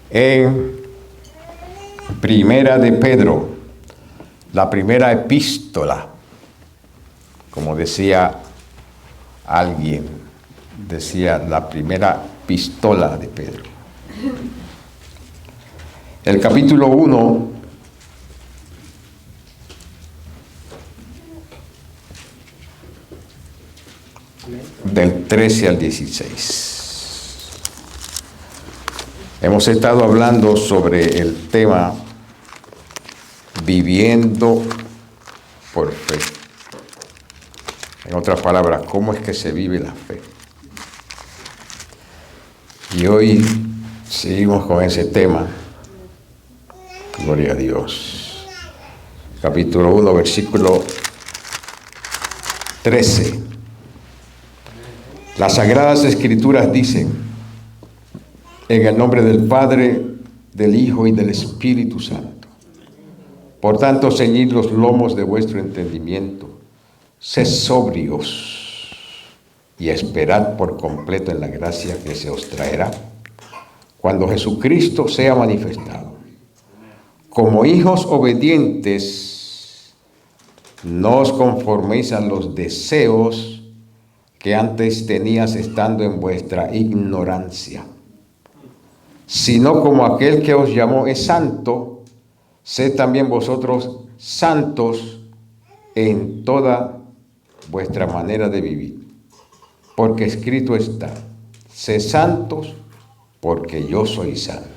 en Primera de Pedro, la primera epístola, como decía alguien, decía la primera pistola de Pedro. El capítulo 1, del 13 al 16. Hemos estado hablando sobre el tema viviendo por fe. En otras palabras, ¿cómo es que se vive la fe? Y hoy seguimos con ese tema. Gloria a Dios. Capítulo 1, versículo 13. Las Sagradas Escrituras dicen: en el nombre del Padre, del Hijo y del Espíritu Santo. Por tanto, ceñid los lomos de vuestro entendimiento, sed sobrios y esperad por completo en la gracia que se os traerá cuando Jesucristo sea manifestado. Como hijos obedientes, no os conforméis a los deseos que antes tenías estando en vuestra ignorancia, sino como aquel que os llamó es santo, sed también vosotros santos en toda vuestra manera de vivir. Porque escrito está: sed santos, porque yo soy santo.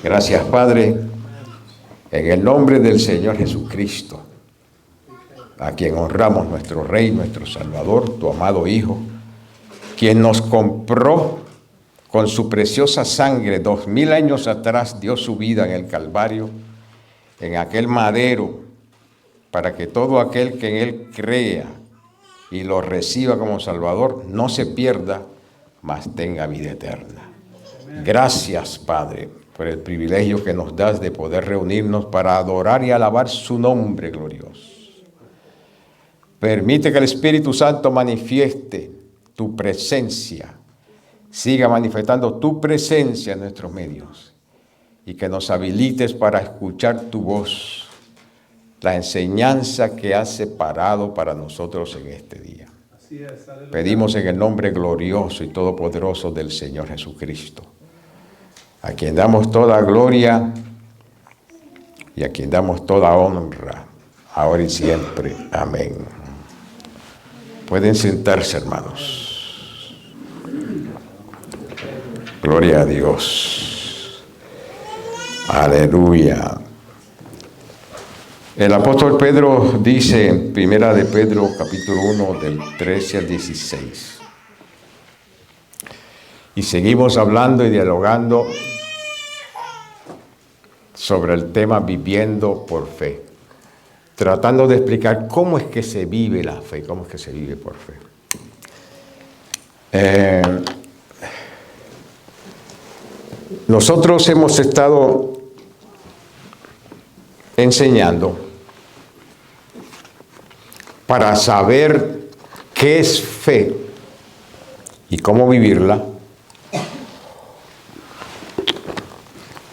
Gracias, Padre, en el nombre del Señor Jesucristo, a quien honramos, nuestro Rey, nuestro Salvador, tu amado Hijo, quien nos compró con su preciosa sangre. 2000 años atrás dio su vida en el Calvario, en aquel madero, para que todo aquel que en Él crea y lo reciba como Salvador no se pierda, mas tenga vida eterna. Gracias, Padre, por el privilegio que nos das de poder reunirnos para adorar y alabar su nombre glorioso. Permite que el Espíritu Santo manifieste tu presencia, siga manifestando tu presencia en nuestros medios y que nos habilites para escuchar tu voz, la enseñanza que has separado para nosotros en este día. Pedimos en el nombre glorioso y todopoderoso del Señor Jesucristo, a quien damos toda gloria y a quien damos toda honra, ahora y siempre. Amén. Pueden sentarse, hermanos. Gloria a Dios. Aleluya. El apóstol Pedro dice en Primera de Pedro, capítulo 1, del 13 al 16. Y seguimos hablando y dialogando sobre el tema viviendo por fe, tratando de explicar cómo es que se vive la fe, cómo es que se vive por fe. Nosotros hemos estado enseñando para saber qué es fe y cómo vivirla.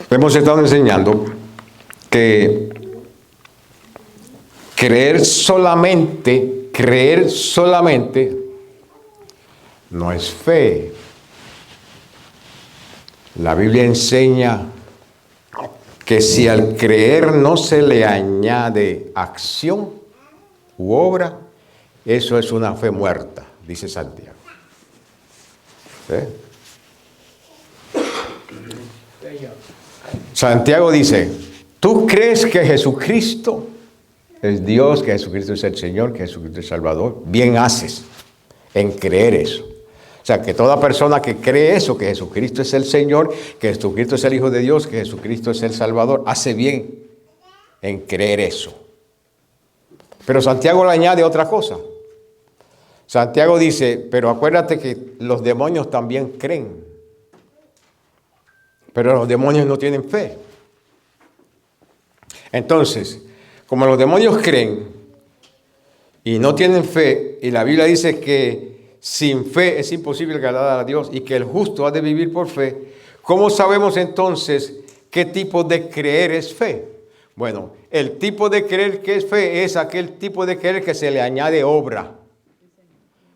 Hemos estado enseñando que creer solamente no es fe. La Biblia enseña que si al creer no se le añade acción u obra, eso es una fe muerta, dice Santiago. ¿Sí? Santiago dice: ¿tú crees que Jesucristo es Dios, que Jesucristo es el Señor, que Jesucristo es el Salvador? Bien haces en creer eso. O sea, que toda persona que cree eso, que Jesucristo es el Señor, que Jesucristo es el Hijo de Dios, que Jesucristo es el Salvador, hace bien en creer eso. Pero Santiago le añade otra cosa. Santiago dice: pero acuérdate que los demonios también creen, pero los demonios no tienen fe. Entonces, como los demonios creen y no tienen fe, y la Biblia dice que sin fe es imposible agradar a Dios y que el justo ha de vivir por fe, ¿Cómo sabemos entonces qué tipo de creer es fe? Bueno, el tipo de creer que es fe es aquel tipo de creer que se le añade obra.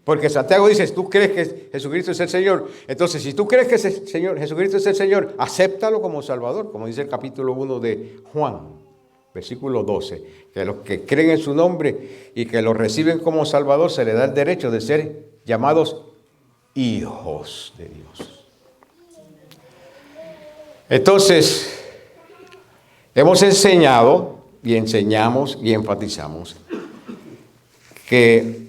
Porque Santiago dice, tú crees que Jesucristo es el Señor. Entonces, si tú crees que Jesucristo es el Señor, acéptalo como Salvador, como dice el capítulo 1 de Juan, versículo 12. Que los que creen en su nombre y que lo reciben como Salvador, se les da el derecho de ser llamados hijos de Dios. Entonces, hemos enseñado y enseñamos y enfatizamos que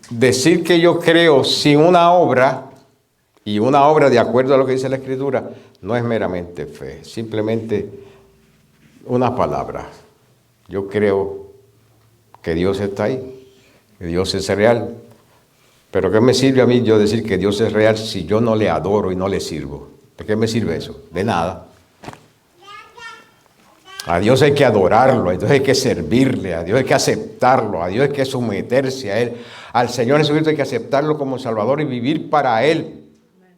decir que yo creo sin una obra, y una obra de acuerdo a lo que dice la Escritura, no es meramente fe, simplemente una palabra. Yo creo que Dios está ahí, que Dios es real. Pero ¿qué me sirve a mí yo decir que Dios es real si yo no le adoro y no le sirvo? ¿De qué me sirve eso? De nada. A Dios hay que adorarlo, a Dios hay que servirle, a Dios hay que aceptarlo, a Dios hay que someterse a Él. Al Señor Jesucristo hay que aceptarlo como Salvador y vivir para Él,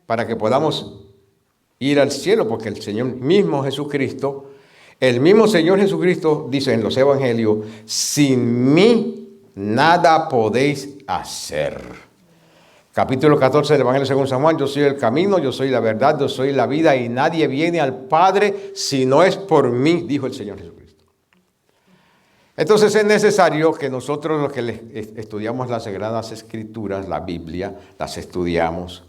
para que podamos ir al cielo, porque el Señor mismo Jesucristo, el mismo Señor Jesucristo dice en los Evangelios, sin mí nada podéis hacer. Capítulo 14 del Evangelio según San Juan, yo soy el camino, yo soy la verdad, yo soy la vida y nadie viene al Padre si no es por mí, dijo el Señor Jesucristo. Entonces es necesario que nosotros los que estudiamos las Sagradas Escrituras, la Biblia, las estudiamos,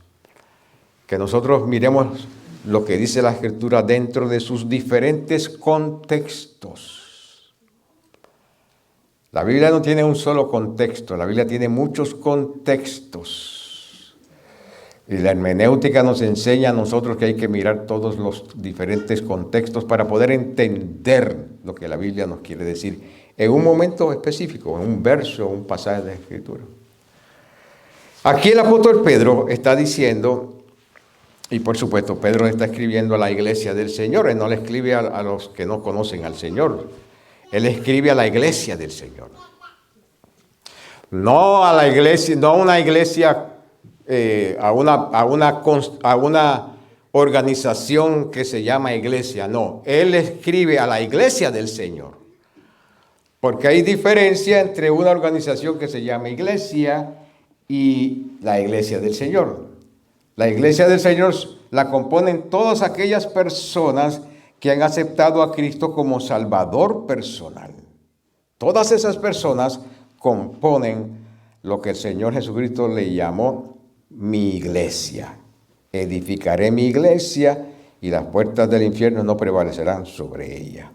que nosotros miremos lo que dice la Escritura dentro de sus diferentes contextos. La Biblia no tiene un solo contexto, la Biblia tiene muchos contextos. Y la hermenéutica nos enseña a nosotros que hay que mirar todos los diferentes contextos para poder entender lo que la Biblia nos quiere decir en un momento específico, en un verso, un pasaje de Escritura. Aquí el apóstol Pedro está diciendo, y por supuesto Pedro está escribiendo a la iglesia del Señor, él no le escribe a los que no conocen al Señor, él escribe a la iglesia del Señor. No a la iglesia, no a una iglesia a una organización que se llama iglesia, no. Él escribe a la iglesia del Señor. Porque hay diferencia entre una organización que se llama iglesia y la iglesia del Señor. La iglesia del Señor la componen todas aquellas personas que han aceptado a Cristo como Salvador personal. Todas esas personas componen lo que el Señor Jesucristo le llamó mi iglesia. Edificaré mi iglesia y las puertas del infierno no prevalecerán sobre ella.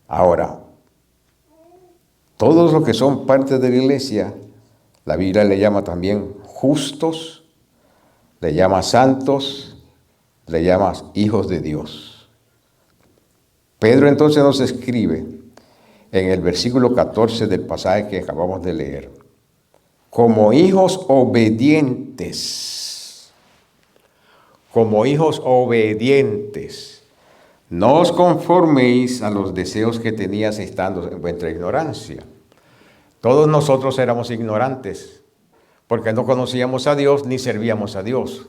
Ahora, todos los que son parte de la iglesia, la Biblia le llama también justos, le llama santos, le llama hijos de Dios. Pedro entonces nos escribe en el versículo 14 del pasaje que acabamos de leer, como hijos obedientes, no os conforméis a los deseos que tenías estando en vuestra ignorancia. Todos nosotros éramos ignorantes, porque no conocíamos a Dios ni servíamos a Dios.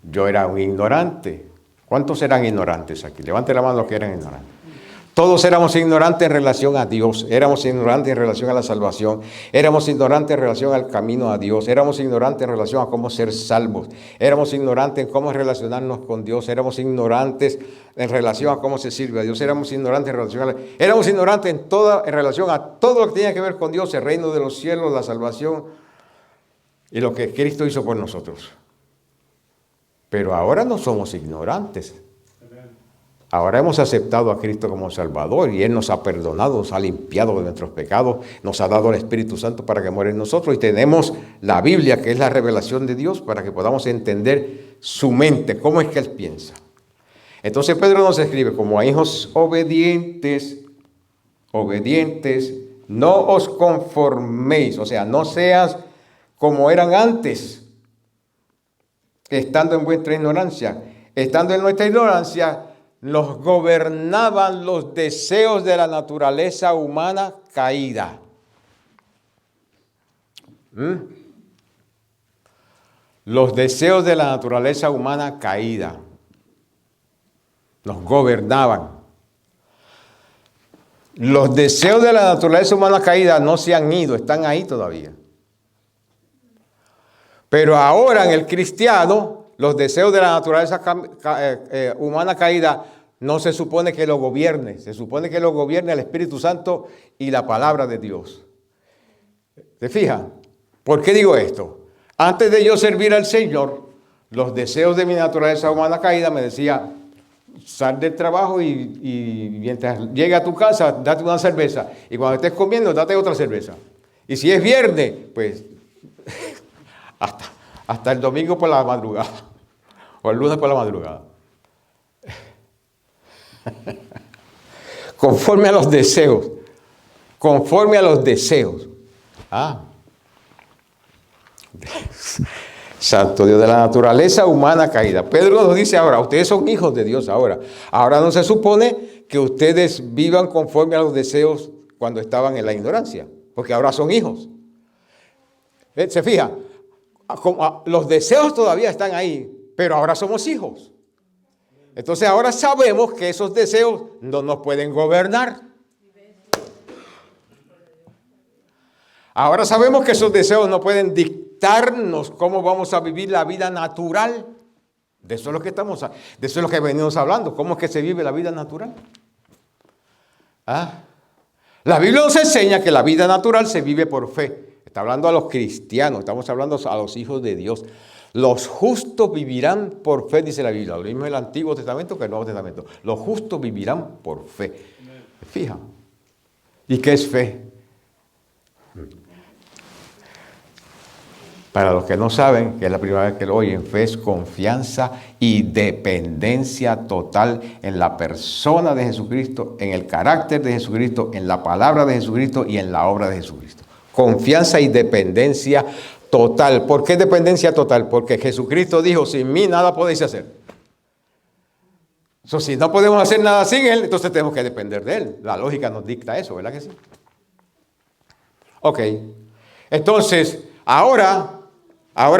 Yo era un ignorante. ¿Cuántos eran ignorantes aquí? Levante la mano los que eran ignorantes. Todos éramos ignorantes en relación a Dios, éramos ignorantes en relación a la salvación, éramos ignorantes en relación al camino a Dios, éramos ignorantes en relación a cómo ser salvos, éramos ignorantes en cómo relacionarnos con Dios, éramos ignorantes en relación a cómo se sirve a Dios, éramos ignorantes en relación éramos ignorantes en relación a todo lo que tenía que ver con Dios, el reino de los cielos, la salvación y lo que Cristo hizo por nosotros. Pero ahora no somos ignorantes. Ahora hemos aceptado a Cristo como Salvador y Él nos ha perdonado, nos ha limpiado de nuestros pecados, nos ha dado el Espíritu Santo para que muera en nosotros y tenemos la Biblia, que es la revelación de Dios, para que podamos entender su mente, cómo es que Él piensa. Entonces Pedro nos escribe, como a hijos obedientes, no os conforméis, o sea, no seas como eran antes, estando en vuestra ignorancia. Estando en nuestra ignorancia, los gobernaban los deseos de la naturaleza humana caída. Los deseos de la naturaleza humana caída nos gobernaban. Los deseos de la naturaleza humana caída no se han ido, están ahí todavía. Pero ahora en el cristiano, los deseos de la naturaleza humana caída no se supone que lo gobierne, se supone que lo gobierne el Espíritu Santo y la palabra de Dios. ¿Se fijan? ¿Por qué digo esto? Antes de yo servir al Señor, los deseos de mi naturaleza humana caída me decía, sal del trabajo y mientras llegue a tu casa, date una cerveza. Y cuando estés comiendo, date otra cerveza. Y si es viernes, pues hasta el domingo por la madrugada. O el lunes por la madrugada. Conforme a los deseos. Conforme a los deseos. Santo Dios, de la naturaleza humana caída. Pedro nos dice ahora, ustedes son hijos de Dios ahora. Ahora no se supone que ustedes vivan conforme a los deseos cuando estaban en la ignorancia, porque ahora son hijos. ¿Se fija? Los deseos todavía están ahí, pero ahora somos hijos. Entonces ahora sabemos que esos deseos no nos pueden gobernar. Ahora sabemos que esos deseos no pueden dictarnos cómo vamos a vivir la vida natural. De eso es lo que de eso es lo que venimos hablando. ¿Cómo es que se vive la vida natural? La Biblia nos enseña que la vida natural se vive por fe. Está hablando a los cristianos, estamos hablando a los hijos de Dios. Los justos vivirán por fe, dice la Biblia. Lo mismo en el Antiguo Testamento que el Nuevo Testamento. Los justos vivirán por fe. Fija. ¿Y qué es fe? Para los que no saben, que es la primera vez que lo oyen, fe es confianza y dependencia total en la persona de Jesucristo, en el carácter de Jesucristo, en la palabra de Jesucristo y en la obra de Jesucristo. Confianza y dependencia total. ¿Por qué dependencia total? Porque Jesucristo dijo, sin mí nada podéis hacer. Si no podemos hacer nada sin Él, entonces tenemos que depender de Él. La lógica nos dicta eso, ¿verdad que sí? Ok. Entonces, ahora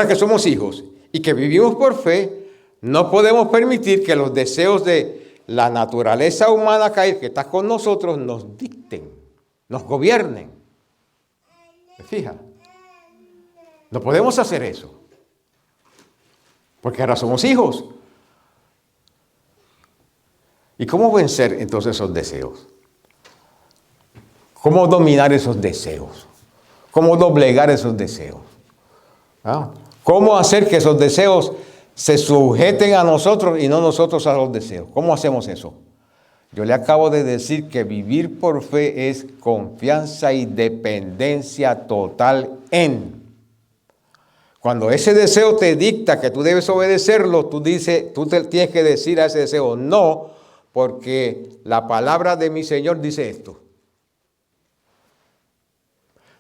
que somos hijos y que vivimos por fe, no podemos permitir que los deseos de la naturaleza humana caer, que está con nosotros, nos dicten, nos gobiernen. ¿Se fija? No podemos hacer eso. Porque ahora somos hijos. ¿Y cómo vencer entonces esos deseos? ¿Cómo dominar esos deseos? ¿Cómo doblegar esos deseos? ¿Cómo hacer que esos deseos se sujeten a nosotros y no nosotros a los deseos? ¿Cómo hacemos eso? Yo le acabo de decir que vivir por fe es confianza y dependencia total en. Cuando ese deseo te dicta que tú debes obedecerlo, tú te tienes que decir a ese deseo, no, porque la palabra de mi Señor dice esto.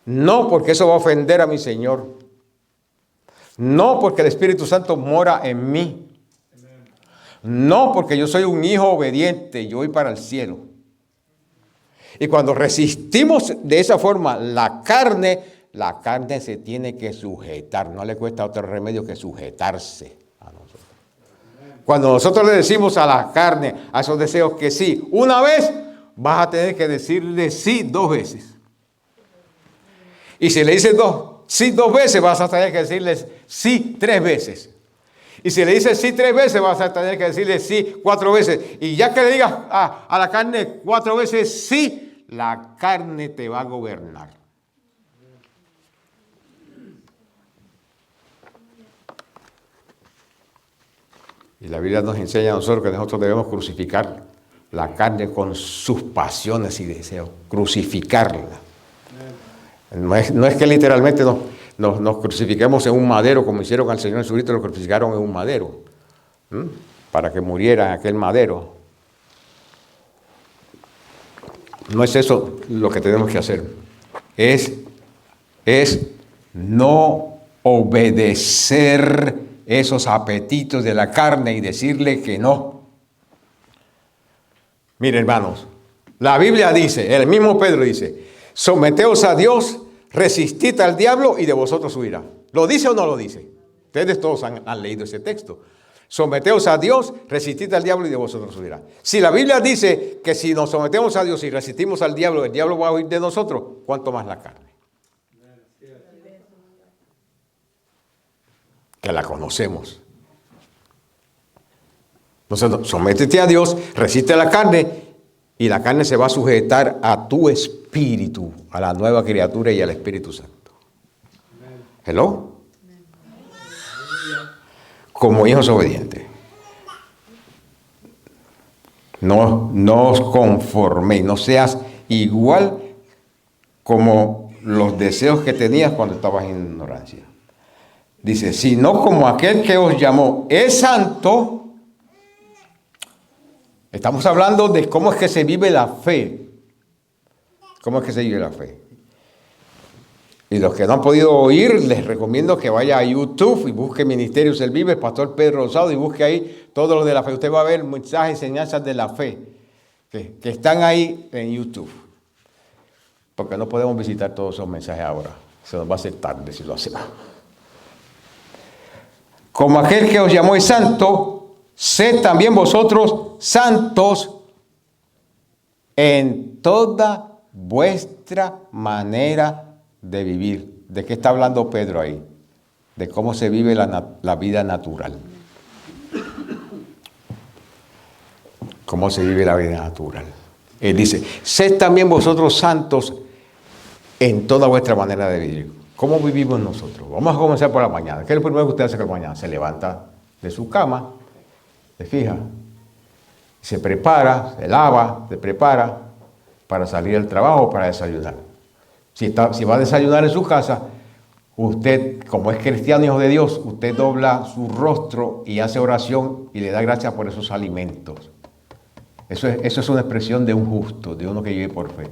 No, porque eso va a ofender a mi Señor. No, porque el Espíritu Santo mora en mí. No, porque yo soy un hijo obediente, yo voy para el cielo. Y cuando resistimos de esa forma la carne se tiene que sujetar. No le cuesta otro remedio que sujetarse a nosotros. Cuando nosotros le decimos a la carne, a esos deseos que sí, una vez, vas a tener que decirle sí 2 veces. Y si le dices sí 2 veces, vas a tener que decirles sí 3 veces. Y si le dices sí 3 veces, vas a tener que decirle sí 4 veces. Y ya que le digas a la carne 4 veces sí, la carne te va a gobernar. Y la Biblia nos enseña a nosotros que nosotros debemos crucificar la carne con sus pasiones y deseos. Crucificarla. No es que literalmente nos crucifiquemos en un madero, como hicieron al Señor Jesucristo, lo crucificaron en un madero, para que muriera en aquel madero. No es eso lo que tenemos que hacer. Es no obedecer esos apetitos de la carne y decirle que no. Miren, hermanos, la Biblia dice, el mismo Pedro dice, someteos a Dios, resistid al diablo y de vosotros huirá. ¿Lo dice o no lo dice? Ustedes todos han leído ese texto. Someteos a Dios, resistid al diablo y de vosotros huirá. Si la Biblia dice que si nos sometemos a Dios y resistimos al diablo, el diablo va a huir de nosotros, ¿cuánto más la carne? Que la conocemos. Entonces, sométete a Dios, resiste a la carne y la carne se va a sujetar a tu espíritu, a la nueva criatura y al Espíritu Santo. ¿Hello? Como hijos obedientes. No os conforméis, no seas igual como los deseos que tenías cuando estabas en ignorancia. Dice, sino como aquel que os llamó es santo. Estamos hablando de cómo es que se vive la fe. ¿Cómo es que se vive la fe? Y los que no han podido oír, les recomiendo que vaya a YouTube y busque Ministerios del Vive, Pastor Pedro Rosado, y busque ahí todo lo de la fe. Usted va a ver mensajes, enseñanzas de la fe que están ahí en YouTube. Porque no podemos visitar todos esos mensajes ahora. Se nos va a hacer tarde si lo hacemos. Como aquel que os llamó es santo, sed también vosotros santos en toda vuestra manera de vivir. ¿De qué está hablando Pedro ahí? De cómo se vive la vida natural. ¿Cómo se vive la vida natural? Él dice, sed también vosotros santos en toda vuestra manera de vivir. ¿Cómo vivimos nosotros? Vamos a comenzar por la mañana. ¿Qué es lo primero que usted hace por la mañana? Se levanta de su cama, se fija, se prepara, se lava, se prepara para salir al trabajo, para desayunar. Si va a desayunar en su casa, usted, como es cristiano, hijo de Dios, usted dobla su rostro y hace oración y le da gracias por esos alimentos. Eso es una expresión de un justo, de uno que vive por fe.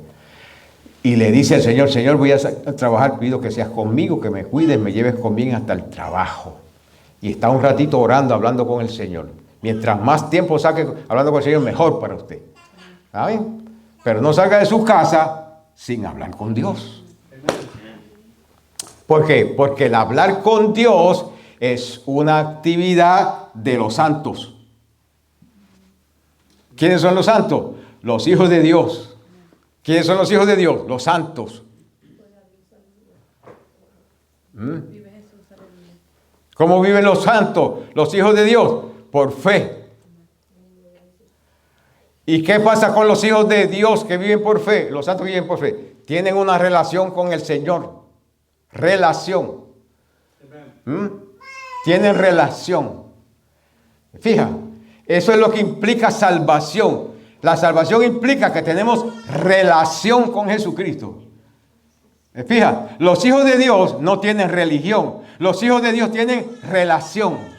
Y le dice al Señor, Señor, voy a trabajar, pido que seas conmigo, que me cuides, me lleves conmigo hasta el trabajo. Y está un ratito orando, hablando con el Señor. Mientras más tiempo saque hablando con el Señor, mejor para usted. ¿Saben? Pero no salga de su casa sin hablar con Dios. ¿Por qué? Porque el hablar con Dios es una actividad de los santos. ¿Quiénes son los santos? Los hijos de Dios. ¿Quiénes son los hijos de Dios? Los santos. ¿Cómo viven los santos, los hijos de Dios? Por fe. ¿Y qué pasa con los hijos de Dios que viven por fe? Los santos que viven por fe. Tienen una relación con el Señor. Relación. Tienen relación. Fija, eso es lo que implica salvación. La salvación implica que tenemos relación con Jesucristo. Fija, los hijos de Dios no tienen religión. Los hijos de Dios tienen relación.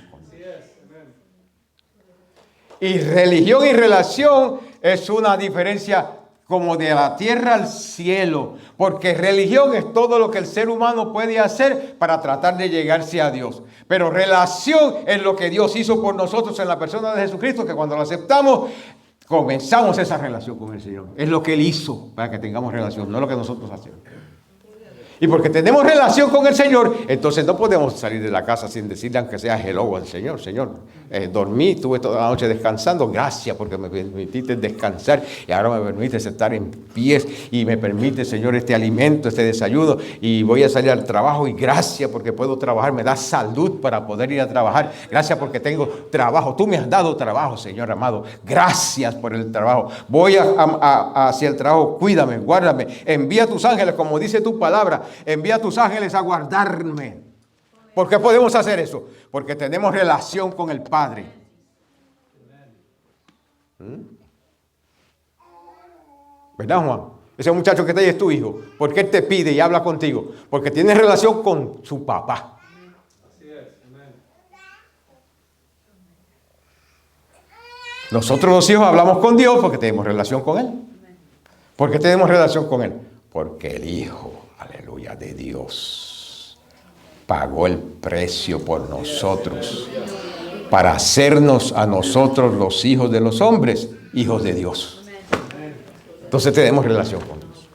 Y religión y relación es una diferencia como de la tierra al cielo. Porque religión es todo lo que el ser humano puede hacer para tratar de llegarse a Dios. Pero relación es lo que Dios hizo por nosotros en la persona de Jesucristo, que cuando lo aceptamos, comenzamos esa relación con el Señor. Es lo que Él hizo para que tengamos relación, no lo que nosotros hacemos. Y porque tenemos relación con el Señor, entonces no podemos salir de la casa sin decirle, aunque sea hello al Señor. Señor, dormí, estuve toda la noche descansando. Gracias porque me permitiste descansar y ahora me permites estar en pies y me permite, Señor, este alimento, este desayuno. Y voy a salir al trabajo y gracias porque puedo trabajar. Me das salud para poder ir a trabajar. Gracias porque tengo trabajo. Tú me has dado trabajo, Señor amado. Gracias por el trabajo. Voy hacia el trabajo. Cuídame, guárdame. Envía tus ángeles, como dice tu palabra. Envía a tus ángeles a guardarme. ¿Por qué podemos hacer eso? Porque tenemos relación con el Padre. ¿Verdad, Juan? Ese muchacho que está ahí es tu hijo. ¿Por qué él te pide y habla contigo? Porque tiene relación con su papá. Así es. Amén. Nosotros los hijos hablamos con Dios porque tenemos relación con Él. ¿Por qué tenemos relación con Él? Porque el Hijo, aleluya, de Dios pagó el precio por nosotros para hacernos a nosotros los hijos de los hombres, hijos de Dios. Entonces tenemos relación con Dios.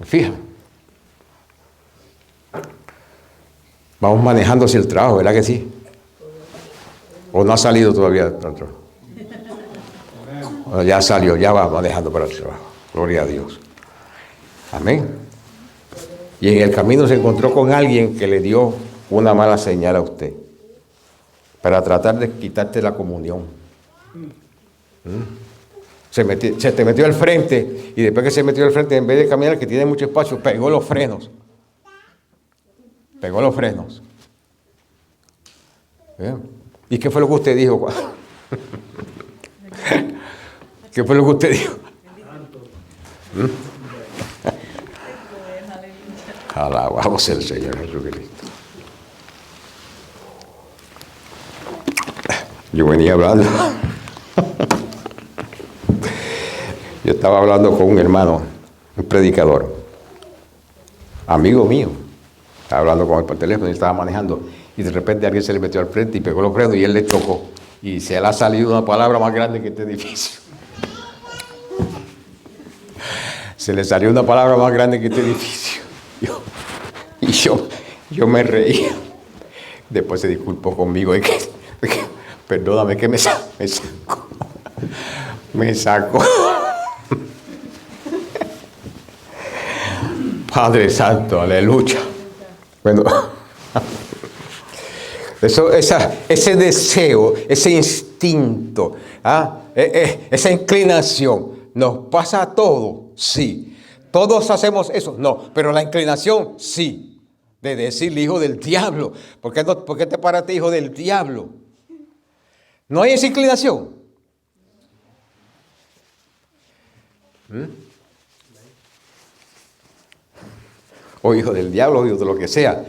Fija. Vamos manejando hacia el trabajo, ¿verdad que sí? ¿O no ha salido todavía del trabajo? Bueno, ya salió, ya va manejando para el trabajo. Gloria a Dios. Amén. Y en el camino se encontró con alguien que le dio una mala señal a usted para tratar de quitarte la comunión. Se te metió al frente y después que se metió al frente, en vez de caminar, que tiene mucho espacio, pegó los frenos. Pegó los frenos. ¿Bien? ¿Y qué fue lo que usted dijo? ¿Qué fue lo que usted dijo? Alabamos al Señor Jesucristo. Yo venía hablando. Yo estaba hablando con un hermano, un predicador, amigo mío. Estaba hablando con él por teléfono y estaba manejando. Y de repente alguien se le metió al frente y pegó los frenos y él le chocó. Y se le ha salido una palabra más grande que este edificio. Se le salió una palabra más grande que este edificio. Yo me reía. Después se disculpó conmigo. Perdóname que me sacó. Me sacó. Padre Santo, aleluya. Bueno, ese deseo, ese instinto, esa inclinación, ¿nos pasa a todos? Sí. ¿Todos hacemos eso? No, pero la inclinación, sí. De decirle hijo del diablo. ¿Por qué te paraste hijo del diablo? ¿No hay esa inclinación? O hijo del diablo, o hijo de lo que sea.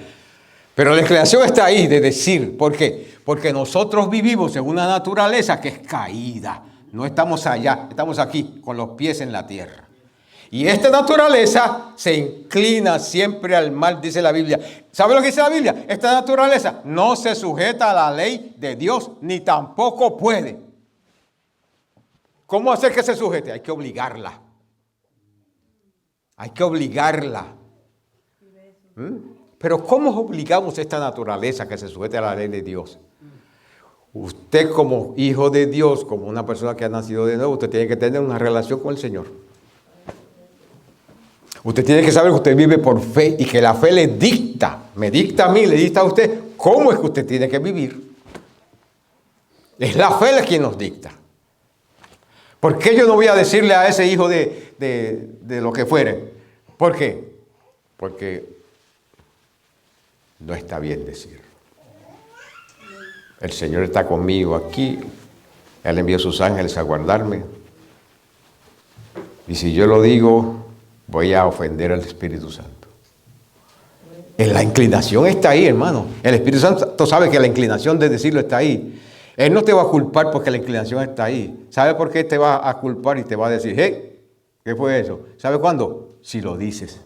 Pero la inclinación está ahí de decir, ¿por qué? Porque nosotros vivimos en una naturaleza que es caída. No estamos allá, estamos aquí con los pies en la tierra. Y esta naturaleza se inclina siempre al mal, dice la Biblia. ¿Sabe lo que dice la Biblia? Esta naturaleza no se sujeta a la ley de Dios, ni tampoco puede. ¿Cómo hacer que se sujete? Hay que obligarla. Hay que obligarla. Pero ¿cómo obligamos a esta naturaleza que se sujete a la ley de Dios? Usted como hijo de Dios, como una persona que ha nacido de nuevo, usted tiene que tener una relación con el Señor. Usted tiene que saber que usted vive por fe y que la fe le dicta, me dicta a mí, le dicta a usted cómo es que usted tiene que vivir. Es la fe la quien nos dicta. ¿Por qué yo no voy a decirle a ese hijo de lo que fuere? ¿Por qué? Porque no está bien decirlo. El Señor está conmigo aquí. Él envió sus ángeles a guardarme. Y si yo lo digo, voy a ofender al Espíritu Santo. La inclinación está ahí, hermano. El Espíritu Santo sabe que la inclinación de decirlo está ahí. Él no te va a culpar porque la inclinación está ahí. ¿Sabe por qué te va a culpar y te va a decir, hey, ¿qué fue eso? ¿Sabe cuándo? Si lo dices.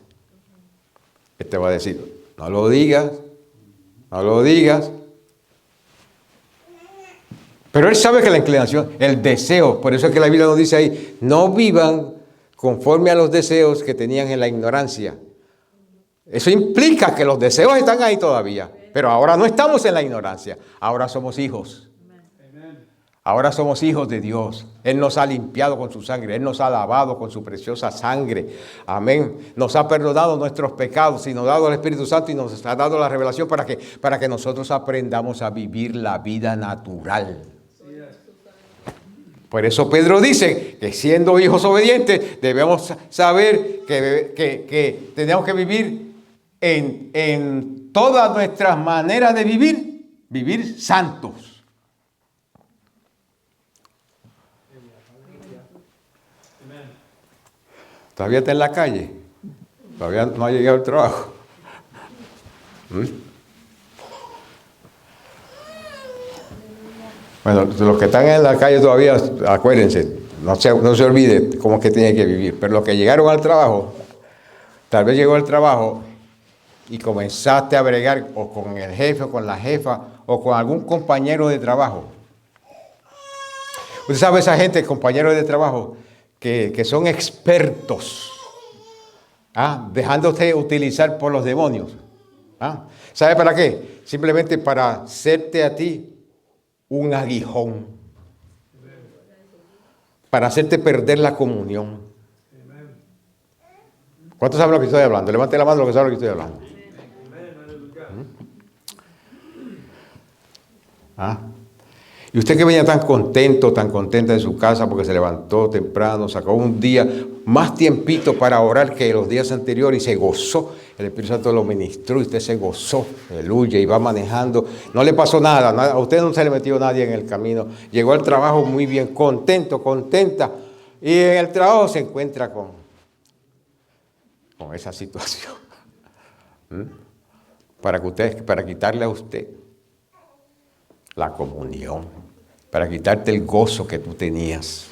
Él te va a decir, no lo digas, no lo digas. Pero él sabe que la inclinación, el deseo, por eso es que la Biblia nos dice ahí, no vivan conforme a los deseos que tenían en la ignorancia. Eso implica que los deseos están ahí todavía, pero ahora no estamos en la ignorancia, ahora somos hijos. Ahora somos hijos de Dios. Él nos ha limpiado con su sangre. Él nos ha lavado con su preciosa sangre. Amén. Nos ha perdonado nuestros pecados y nos ha dado el Espíritu Santo y nos ha dado la revelación para que nosotros aprendamos a vivir la vida natural. Por eso Pedro dice que siendo hijos obedientes debemos saber que tenemos que vivir en todas nuestras maneras de vivir santos. Todavía está en la calle. Todavía no ha llegado al trabajo. Bueno, los que están en la calle todavía, acuérdense, no se olvide cómo es que tienen que vivir. Pero los que llegaron al trabajo, tal vez llegó al trabajo y comenzaste a bregar o con el jefe o con la jefa o con algún compañero de trabajo. Usted sabe esa gente, compañeros de trabajo, que son expertos, dejándose utilizar por los demonios. ¿Sabe para qué? Simplemente para hacerte a ti un aguijón. Para hacerte perder la comunión. ¿Cuántos saben lo que estoy hablando? Levante la mano lo que saben lo que estoy hablando. ¿Ah? Y usted que venía tan contento, tan contenta de su casa porque se levantó temprano, sacó un día más tiempito para orar que los días anteriores y se gozó. El Espíritu Santo lo ministró y usted se gozó, aleluya, y va manejando. No le pasó nada, a usted no se le metió nadie en el camino. Llegó al trabajo muy bien, contento, contenta. Y en el trabajo se encuentra con esa situación. Para quitarle a usted la comunión, para quitarte el gozo que tú tenías.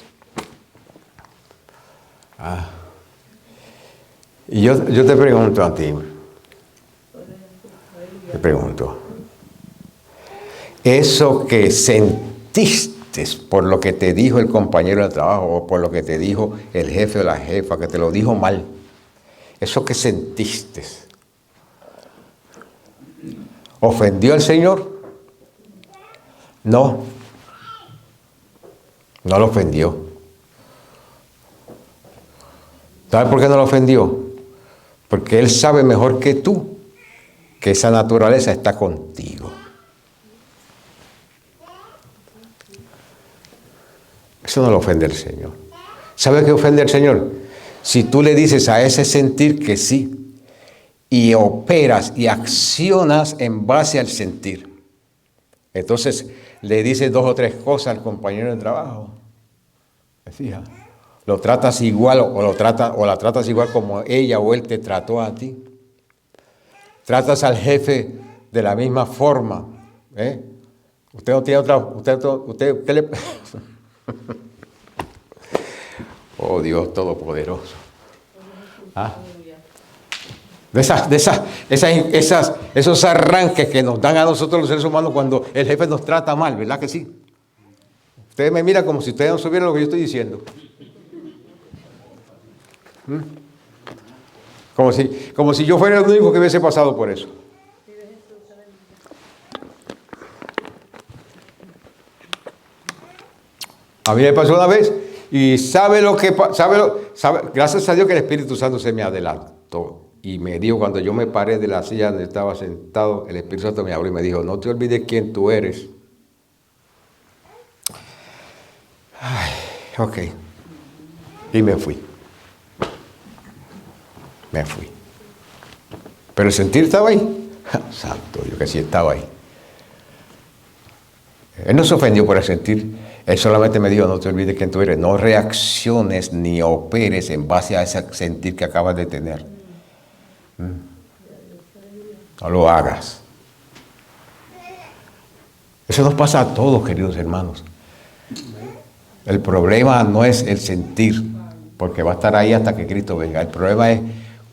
Y yo te pregunto a ti, eso que sentiste por lo que te dijo el compañero de trabajo o por lo que te dijo el jefe o la jefa, que te lo dijo mal, eso que sentiste, ¿ofendió al Señor? No lo ofendió. ¿Sabe por qué no lo ofendió? Porque Él sabe mejor que tú que esa naturaleza está contigo. Eso no lo ofende al Señor. ¿Sabe qué ofende al Señor? Si tú le dices a ese sentir que sí y operas y accionas en base al sentir. Entonces le dices 2 o 3 cosas al compañero de trabajo. ¿Me fijas? Lo tratas igual o la tratas igual como ella o él te trató a ti. Tratas al jefe de la misma forma. Usted no tiene otra. Usted le. Oh Dios Todopoderoso. Esos arranques que nos dan a nosotros los seres humanos cuando el jefe nos trata mal, ¿verdad que sí? Ustedes me miran como si ustedes no supieran lo que yo estoy diciendo. Como si yo fuera el único que hubiese pasado por eso. A mí me pasó una vez y gracias a Dios que el Espíritu Santo se me adelantó y me dijo, cuando yo me paré de la silla donde estaba sentado, el Espíritu Santo me habló y me dijo, no te olvides quién tú eres. Ay, ok. Y me fui. Pero el sentir estaba ahí. Santo, yo que sí estaba ahí. Él no se ofendió por el sentir. Él solamente me dijo, no te olvides quién tú eres. No reacciones ni operes en base a ese sentir que acabas de tener. No lo hagas. Eso nos pasa a todos, queridos hermanos. El problema no es el sentir, porque va a estar ahí hasta que Cristo venga. El problema es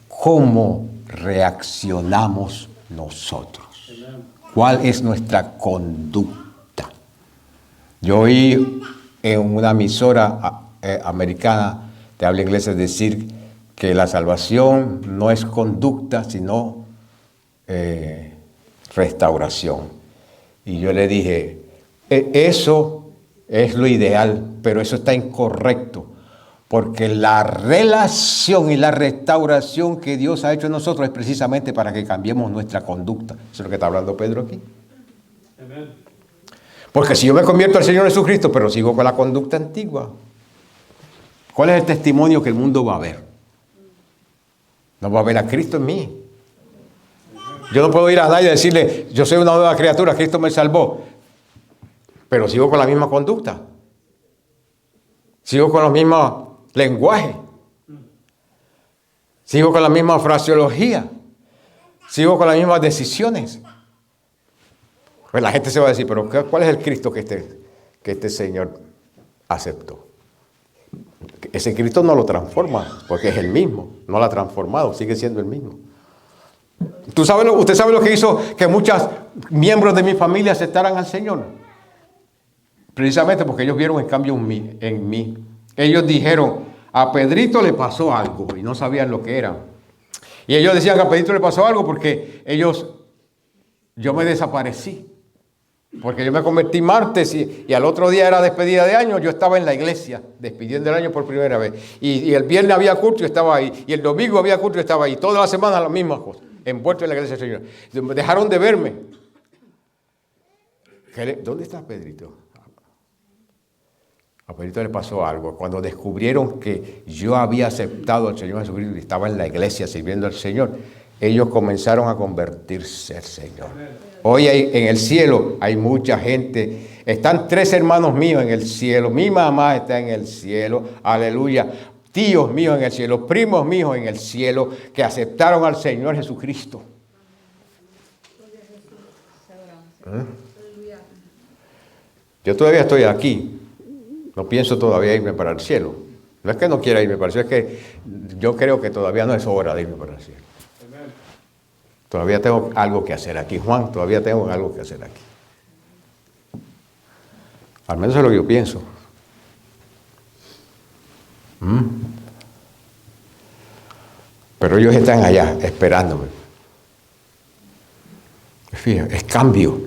cómo reaccionamos nosotros. ¿Cuál es nuestra conducta? Yo oí en una emisora americana de habla inglesa decir que la salvación no es conducta, sino restauración. Y yo le dije, eso es lo ideal, pero eso está incorrecto. Porque la relación y la restauración que Dios ha hecho en nosotros es precisamente para que cambiemos nuestra conducta. Eso es lo que está hablando Pedro aquí. Amén. Porque si yo me convierto al Señor Jesucristo, pero sigo con la conducta antigua, ¿cuál es el testimonio que el mundo va a ver? No va a ver a Cristo en mí. Yo no puedo ir a nadie y decirle, yo soy una nueva criatura, Cristo me salvó, pero sigo con la misma conducta. Sigo con los mismos lenguajes. Sigo con la misma fraseología. Sigo con las mismas decisiones. Pues la gente se va a decir, pero ¿cuál es el Cristo que este Señor aceptó? Ese Cristo no lo transforma, porque es el mismo. No lo ha transformado, sigue siendo el mismo. ¿Usted sabe lo que hizo que muchos miembros de mi familia aceptaran al Señor? Precisamente porque ellos vieron el cambio en mí. Ellos dijeron, a Pedrito le pasó algo y no sabían lo que era. Y ellos decían que a Pedrito le pasó algo porque ellos yo me desaparecí. Porque yo me convertí martes y al otro día era despedida de año, yo estaba en la iglesia, despidiendo el año por primera vez. Y el viernes había culto, yo estaba ahí. Y el domingo había culto, yo estaba ahí. Toda la semana las mismas cosas, envuelto en la iglesia del Señor. Dejaron de verme. ¿Dónde está Pedrito? A Pedrito le pasó algo. Cuando descubrieron que yo había aceptado al Señor Jesucristo y estaba en la iglesia sirviendo al Señor, ellos comenzaron a convertirse al Señor. Hoy en el cielo hay mucha gente. Están 3 hermanos míos en el cielo. Mi mamá está en el cielo. Aleluya. Tíos míos en el cielo. Primos míos en el cielo que aceptaron al Señor Jesucristo. Yo todavía estoy aquí. No pienso todavía irme para el cielo. No es que no quiera irme para el cielo, es que yo creo que todavía no es hora de irme para el cielo. Todavía tengo algo que hacer aquí. Juan, todavía tengo algo que hacer aquí. Al menos es lo que yo pienso. Pero ellos están allá esperándome. Fíjate, es cambio.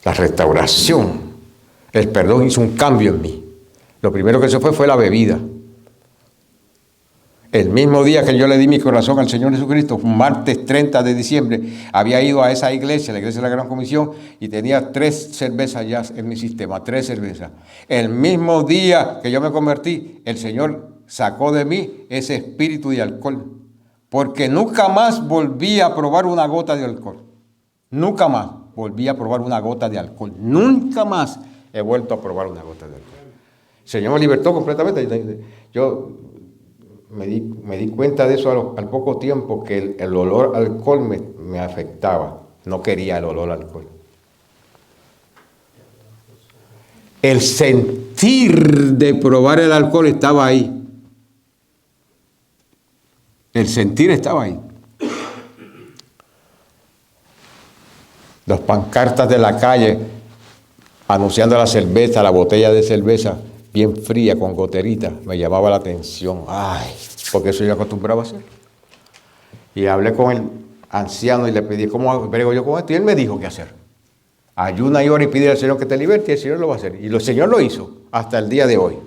La restauración. El perdón hizo un cambio en mí. Lo primero que se fue la bebida. El mismo día que yo le di mi corazón al Señor Jesucristo, martes 30 de diciembre, había ido a esa iglesia, la iglesia de la Gran Comisión, y tenía 3 cervezas ya en mi sistema, 3 cervezas. El mismo día que yo me convertí, el Señor sacó de mí ese espíritu de alcohol, porque nunca más volví a probar una gota de alcohol. Nunca más volví a probar una gota de alcohol. Nunca más he vuelto a probar una gota de alcohol. El Señor me libertó completamente. Yo me di cuenta de eso al poco tiempo, que el olor al alcohol me afectaba. No quería el olor al alcohol. El sentir de probar el alcohol estaba ahí. El sentir estaba ahí. Las pancartas de la calle anunciando la cerveza, la botella de cerveza bien fría con goterita, me llamaba la atención. Ay, porque eso yo acostumbraba a hacer. Y hablé con el anciano y le pedí, ¿cómo brego yo con esto? Y él me dijo qué hacer. Ayuna y ora y pide al Señor que te liberte, y el Señor lo va a hacer. Y el Señor lo hizo hasta el día de hoy.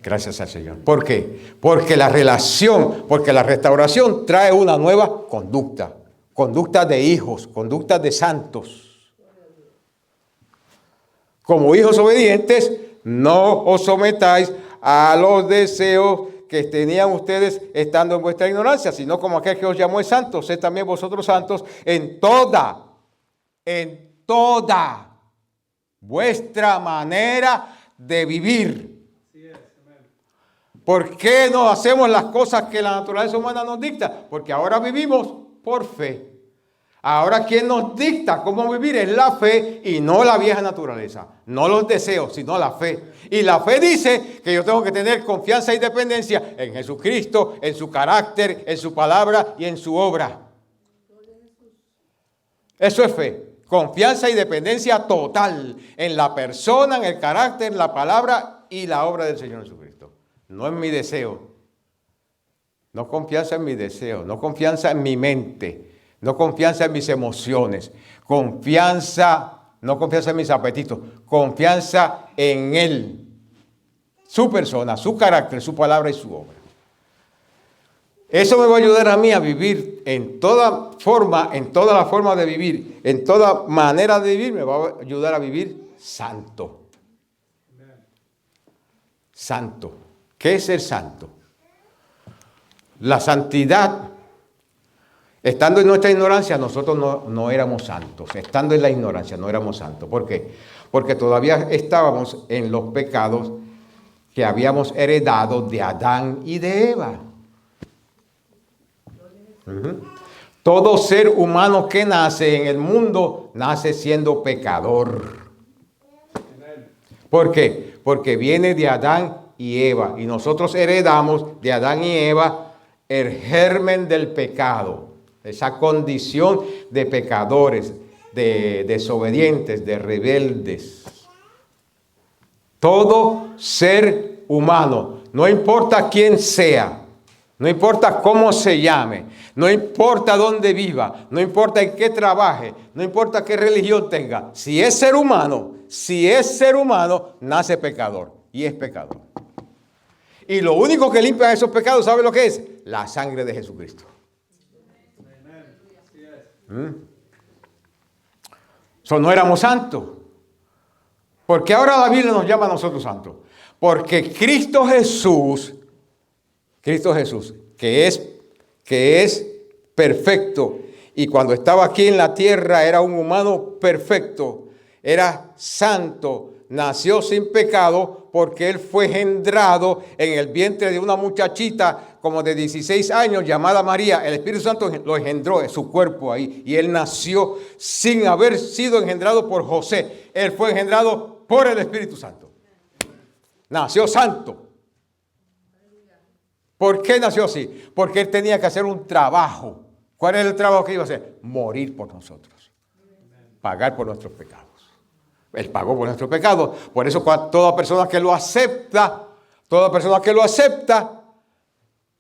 Gracias al Señor. ¿Por qué? Porque la restauración trae una nueva conducta. Conducta de hijos, conducta de santos. Como hijos obedientes, no os sometáis a los deseos que tenían ustedes estando en vuestra ignorancia, sino como aquel que os llamó es santo, sed también vosotros santos en toda vuestra manera de vivir. ¿Por qué no hacemos las cosas que la naturaleza humana nos dicta? Porque ahora vivimos por fe. Ahora, ¿quién nos dicta cómo vivir? Es la fe y no la vieja naturaleza. No los deseos, sino la fe. Y la fe dice que yo tengo que tener confianza y dependencia en Jesucristo, en su carácter, en su palabra y en su obra. Eso es fe. Confianza y dependencia total en la persona, en el carácter, en la palabra y la obra del Señor Jesucristo. No en mi deseo. No confianza en mi deseo. No confianza en mi mente. No confianza en mis emociones, no confianza en mis apetitos, confianza en Él, su persona, su carácter, su palabra y su obra. Eso me va a ayudar a mí a vivir en toda la forma de vivir, en toda manera de vivir, me va a ayudar a vivir santo. Santo. ¿Qué es ser santo? La santidad. Estando en nuestra ignorancia, nosotros no éramos santos. Estando en la ignorancia, no éramos santos. ¿Por qué? Porque todavía estábamos en los pecados que habíamos heredado de Adán y de Eva. Todo ser humano que nace en el mundo, nace siendo pecador. ¿Por qué? Porque viene de Adán y Eva. Y nosotros heredamos de Adán y Eva el germen del pecado. Esa condición de pecadores, de desobedientes, de rebeldes. Todo ser humano, no importa quién sea, No importa cómo se llame, no importa dónde viva, no importa en qué trabaje, no importa qué religión tenga. Si es ser humano, nace pecador y es pecador. Y lo único que limpia esos pecados, ¿sabe lo que es? La sangre de Jesucristo. No éramos santos. Porque ahora la Biblia nos llama a nosotros santos. Porque Cristo Jesús, que es perfecto, y cuando estaba aquí en la tierra era un humano perfecto, era santo, nació sin pecado, porque él fue engendrado en el vientre de una muchachita como de 16 años llamada María. El Espíritu Santo lo engendró en su cuerpo ahí, y él nació sin haber sido engendrado por José. Él fue engendrado por el Espíritu Santo. Nació santo. ¿Por qué nació así? Porque él tenía que hacer un trabajo. ¿Cuál era el trabajo que iba a hacer? Morir por nosotros. Pagar por nuestros pecados. Él pagó por nuestros pecados. Por eso toda persona que lo acepta,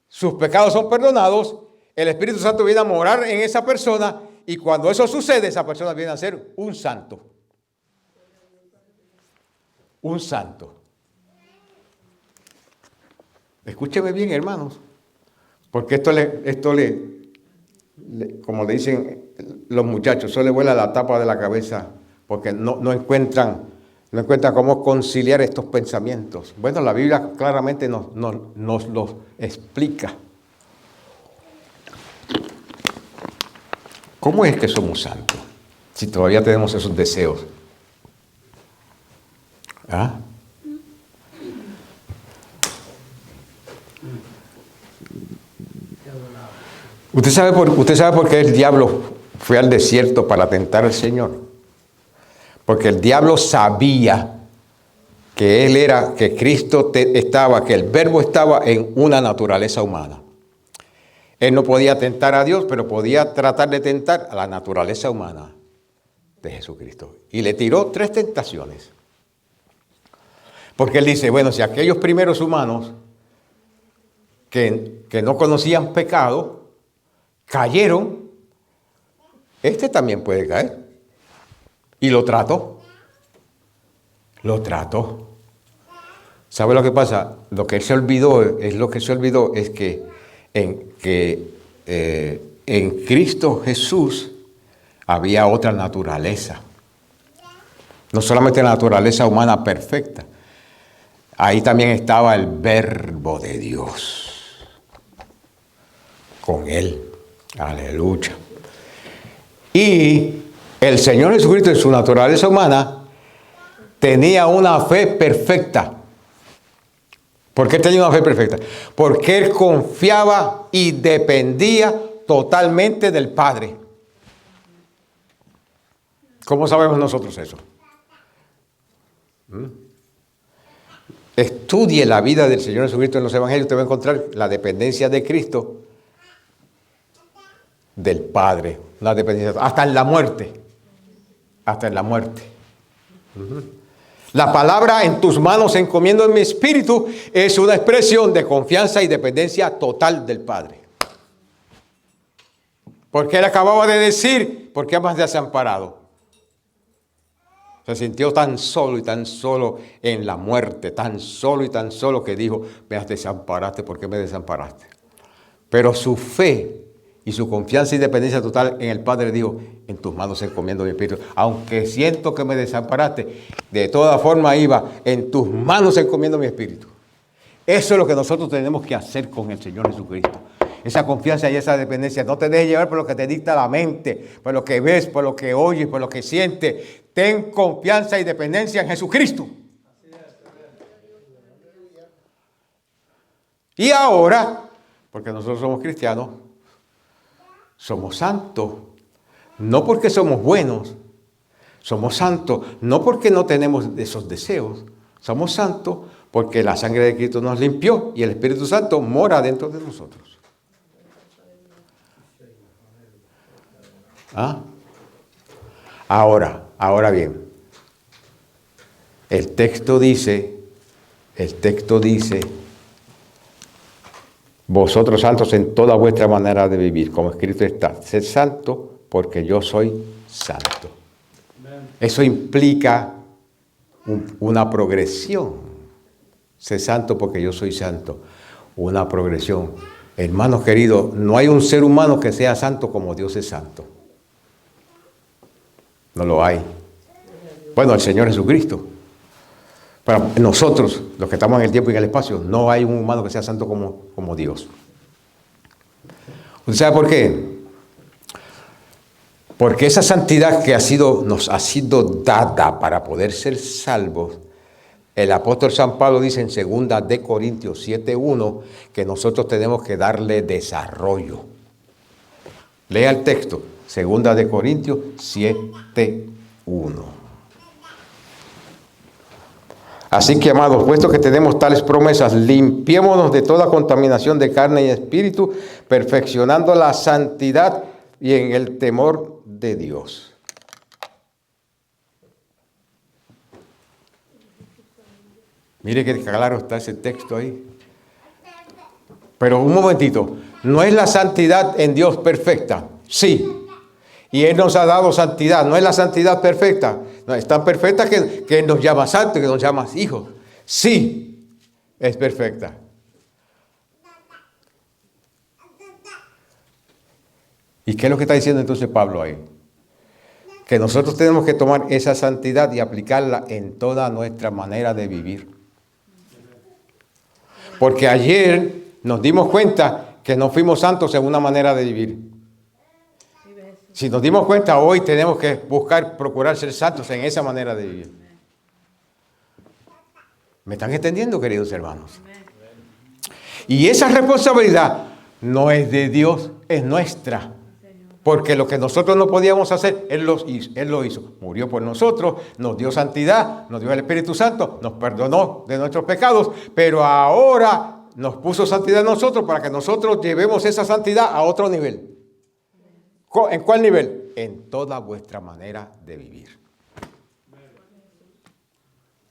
sus pecados son perdonados. El Espíritu Santo viene a morar en esa persona. Y cuando eso sucede, esa persona viene a ser un santo. Un santo. Escúcheme bien, hermanos, porque esto le, como le dicen los muchachos, eso le vuela la tapa de la cabeza, porque no encuentran cómo conciliar estos pensamientos. Bueno, la Biblia claramente nos los explica. ¿Cómo es que somos santos si todavía tenemos esos deseos? ¿Ah? ¿Usted sabe por qué el diablo fue al desierto para tentar al Señor? Porque el diablo sabía que Cristo que el Verbo estaba en una naturaleza humana. Él no podía tentar a Dios, pero podía tratar de tentar a la naturaleza humana de Jesucristo. Y le tiró 3 tentaciones. Porque él dice, bueno, si aquellos primeros humanos que no conocían pecado, cayeron, este también puede caer. Y lo trató. ¿Sabe lo que pasa? Lo que se olvidó es que en Cristo Jesús había otra naturaleza. No solamente la naturaleza humana perfecta. Ahí también estaba el Verbo de Dios. Con Él. Aleluya. Y el Señor Jesucristo en su naturaleza humana tenía una fe perfecta. ¿Por qué tenía una fe perfecta? Porque Él confiaba y dependía totalmente del Padre. ¿Cómo sabemos nosotros eso? Estudie la vida del Señor Jesucristo en los Evangelios, usted va a encontrar la dependencia de Cristo del Padre, la dependencia hasta en la muerte. La palabra en tus manos encomiendo en mi espíritu es una expresión de confianza y dependencia total del Padre. Porque él acababa de decir, ¿por qué me has desamparado? Se sintió tan solo en la muerte, tan solo que dijo, me desamparaste, ¿por qué me desamparaste? Pero su fe y su confianza y dependencia total en el Padre dijo, en tus manos encomiendo mi espíritu. Aunque siento que me desamparaste, de toda forma iba, en tus manos encomiendo mi espíritu. Eso es lo que nosotros tenemos que hacer con el Señor Jesucristo. Esa confianza y esa dependencia. No te dejes llevar por lo que te dicta la mente, por lo que ves, por lo que oyes, por lo que sientes. Ten confianza y dependencia en Jesucristo. Y ahora, porque nosotros somos cristianos, somos santos. No porque somos buenos, somos santos. No porque no tenemos esos deseos. Somos santos porque la sangre de Cristo nos limpió y el Espíritu Santo mora dentro de nosotros. ¿Ah? Ahora bien, el texto dice vosotros santos en toda vuestra manera de vivir, como escrito está, sed santo porque yo soy santo. Eso implica una progresión. Sé santo porque yo soy santo. Una progresión. Hermanos queridos, no hay un ser humano que sea santo como Dios es santo. No lo hay. Bueno, el Señor Jesucristo. Para nosotros, los que estamos en el tiempo y en el espacio, no hay un humano que sea santo como Dios. ¿Usted sabe por qué? Porque esa santidad que nos ha sido dada para poder ser salvos, el apóstol San Pablo dice en 2 de Corintios 7:1 que nosotros tenemos que darle desarrollo. Lea el texto, 2 de Corintios 7:1. Así que, amados, puesto que tenemos tales promesas, limpiémonos de toda contaminación de carne y espíritu, perfeccionando la santidad y en el temor de Dios. Mire qué claro está ese texto ahí. Pero un momentito, ¿no es la santidad en Dios perfecta? Sí. Y Él nos ha dado santidad. ¿No es la santidad perfecta? No, es tan perfecta que Él nos llama santos, que nos llama hijos. Sí, es perfecta. ¿Y qué es lo que está diciendo entonces Pablo ahí? Que nosotros tenemos que tomar esa santidad y aplicarla en toda nuestra manera de vivir. Porque ayer nos dimos cuenta que no fuimos santos en una manera de vivir. Si nos dimos cuenta, hoy tenemos que procurar ser santos en esa manera de vivir. ¿Me están entendiendo, queridos hermanos? Y esa responsabilidad no es de Dios, es nuestra. Porque lo que nosotros no podíamos hacer, Él lo hizo. Murió por nosotros, nos dio santidad, nos dio el Espíritu Santo, nos perdonó de nuestros pecados, pero ahora nos puso santidad en nosotros para que nosotros llevemos esa santidad a otro nivel. ¿En cuál nivel? En toda vuestra manera de vivir.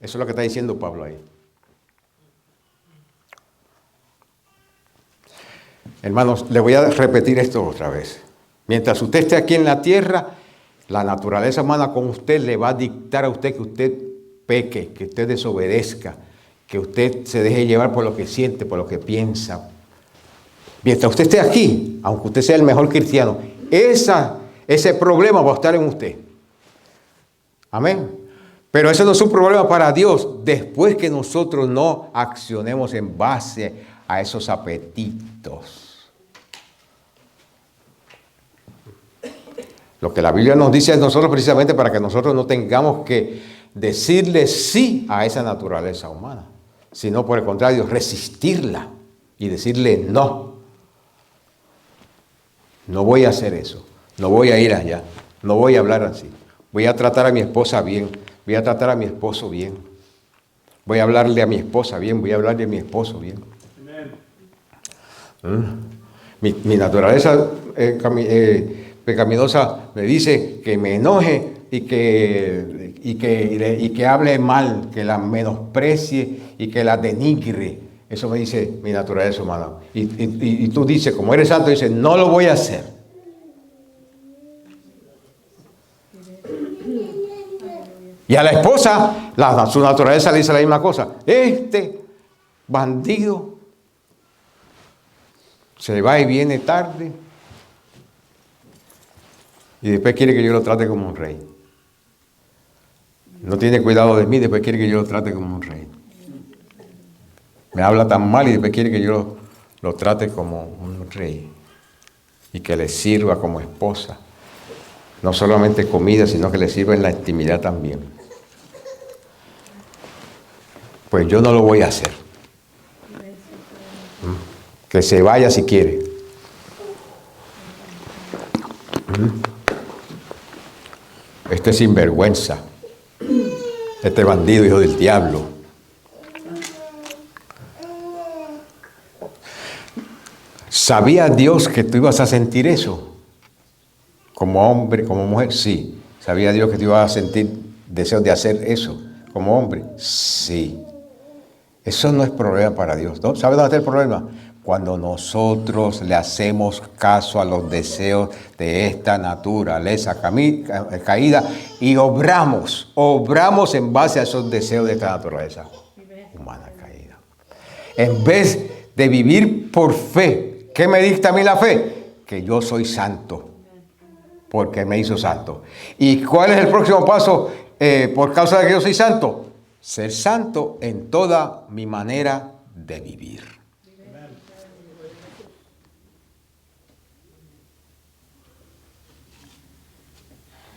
Eso es lo que está diciendo Pablo ahí. Hermanos, le voy a repetir esto otra vez. Mientras usted esté aquí en la tierra, la naturaleza humana con usted le va a dictar a usted que usted peque, que usted desobedezca, que usted se deje llevar por lo que siente, por lo que piensa. Mientras usted esté aquí, aunque usted sea el mejor cristiano, ese problema va a estar en usted. Amén. Pero eso no es un problema para Dios después que nosotros no accionemos en base a esos apetitos. Lo que la Biblia nos dice a nosotros precisamente para que nosotros no tengamos que decirle sí a esa naturaleza humana, sino por el contrario, resistirla y decirle no. No voy a hacer eso, no voy a ir allá, no voy a hablar así. Voy a tratar a mi esposa bien, voy a tratar a mi esposo bien. Voy a hablarle a mi esposa bien, voy a hablarle a mi esposo bien. Mi naturaleza pecaminosa me dice que me enoje y que hable mal, que la menosprecie y que la denigre. Eso me dice mi naturaleza humana. Y tú dices, como eres santo, dices, no lo voy a hacer. Y a la esposa, su naturaleza le dice la misma cosa. Este bandido se va y viene tarde. Y después quiere que yo lo trate como un rey. No tiene cuidado de mí, después quiere que yo lo trate como un rey. Me habla tan mal y después quiere que yo lo trate como un rey. Y que le sirva como esposa. No solamente comida, sino que le sirva en la intimidad también. Pues yo no lo voy a hacer. Que se vaya si quiere. Este sinvergüenza, este bandido, hijo del diablo. ¿Sabía Dios que tú ibas a sentir eso? Como hombre, como mujer, sí. ¿Sabía Dios que tú ibas a sentir deseos de hacer eso? Como hombre, sí. Eso no es problema para Dios, ¿no? ¿Sabe dónde está el problema? cuando nosotros le hacemos caso a los deseos de esta naturaleza caída y obramos en base a esos deseos de esta naturaleza humana caída. En vez de vivir por fe, ¿qué me dicta a mí la fe? Que yo soy santo, porque me hizo santo. ¿Y cuál es el próximo paso por causa de que yo soy santo? Ser santo en toda mi manera de vivir.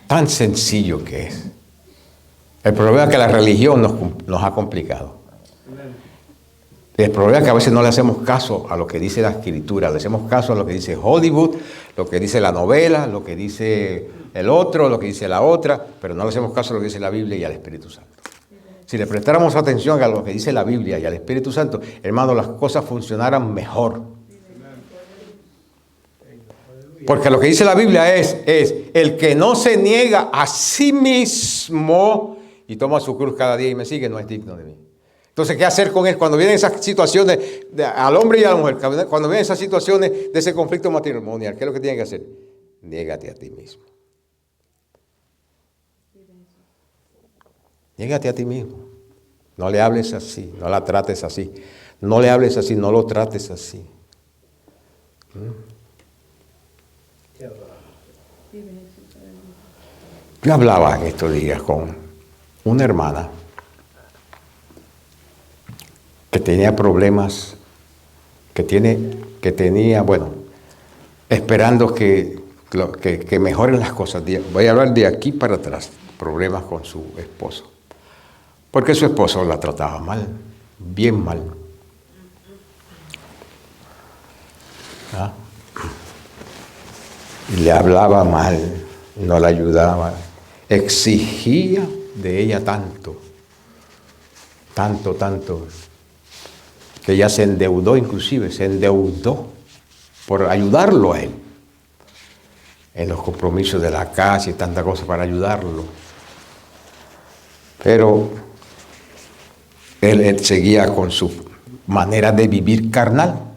Tan sencillo que es. El problema es que la religión nos ha complicado. El problema es que a veces no le hacemos caso a lo que dice la Escritura, le hacemos caso a lo que dice Hollywood, lo que dice la novela, lo que dice el otro, lo que dice la otra, pero no le hacemos caso a lo que dice la Biblia y al Espíritu Santo. Si le prestáramos atención a lo que dice la Biblia y al Espíritu Santo, hermano, las cosas funcionaran mejor. Porque lo que dice la Biblia es el que no se niega a sí mismo y toma su cruz cada día y me sigue, no es digno de mí. Entonces, ¿qué hacer con él? Cuando vienen esas situaciones al hombre y a la mujer, cuando vienen esas situaciones de ese conflicto matrimonial, ¿qué es lo que tienen que hacer? Niégate a ti mismo. Niégate a ti mismo. No le hables así, no la trates así. No le hables así, no lo trates así. Yo hablaba en estos días con una hermana que tenía problemas, que tenía, esperando que mejoren las cosas. Voy a hablar de aquí para atrás, problemas con su esposo. Porque su esposo la trataba mal, bien mal. ¿Ah? Y le hablaba mal, no la ayudaba, exigía de ella tanto, que ella se endeudó por ayudarlo a él, en los compromisos de la casa y tantas cosas para ayudarlo. Pero él seguía con su manera de vivir carnal.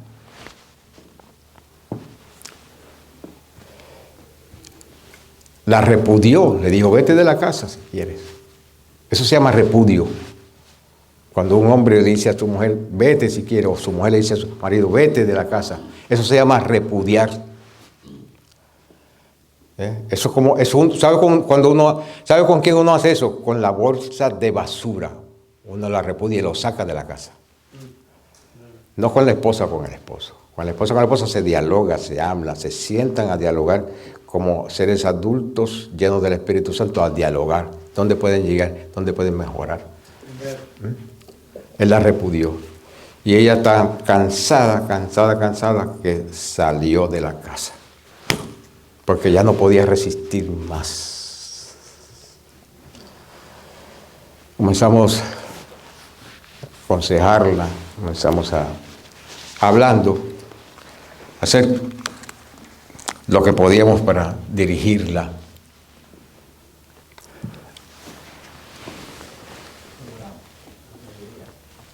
La repudió, le dijo, vete de la casa si quieres. Eso se llama repudio. Cuando un hombre le dice a su mujer, vete si quieres, o su mujer le dice a su marido, vete de la casa. Eso se llama repudiar. Eso es como, ¿sabe con quién uno hace eso? Con la bolsa de basura. Uno la repudia y lo saca de la casa. No con la esposa, con el esposo. Con la esposa se dialoga, se habla, se sientan a dialogar como seres adultos llenos del Espíritu Santo a dialogar. ¿Dónde pueden llegar? ¿Dónde pueden mejorar? Él la repudió. Y ella está cansada, que salió de la casa. Porque ya no podía resistir más. Comenzamos a aconsejarla, hablando, a hacer lo que podíamos para dirigirla.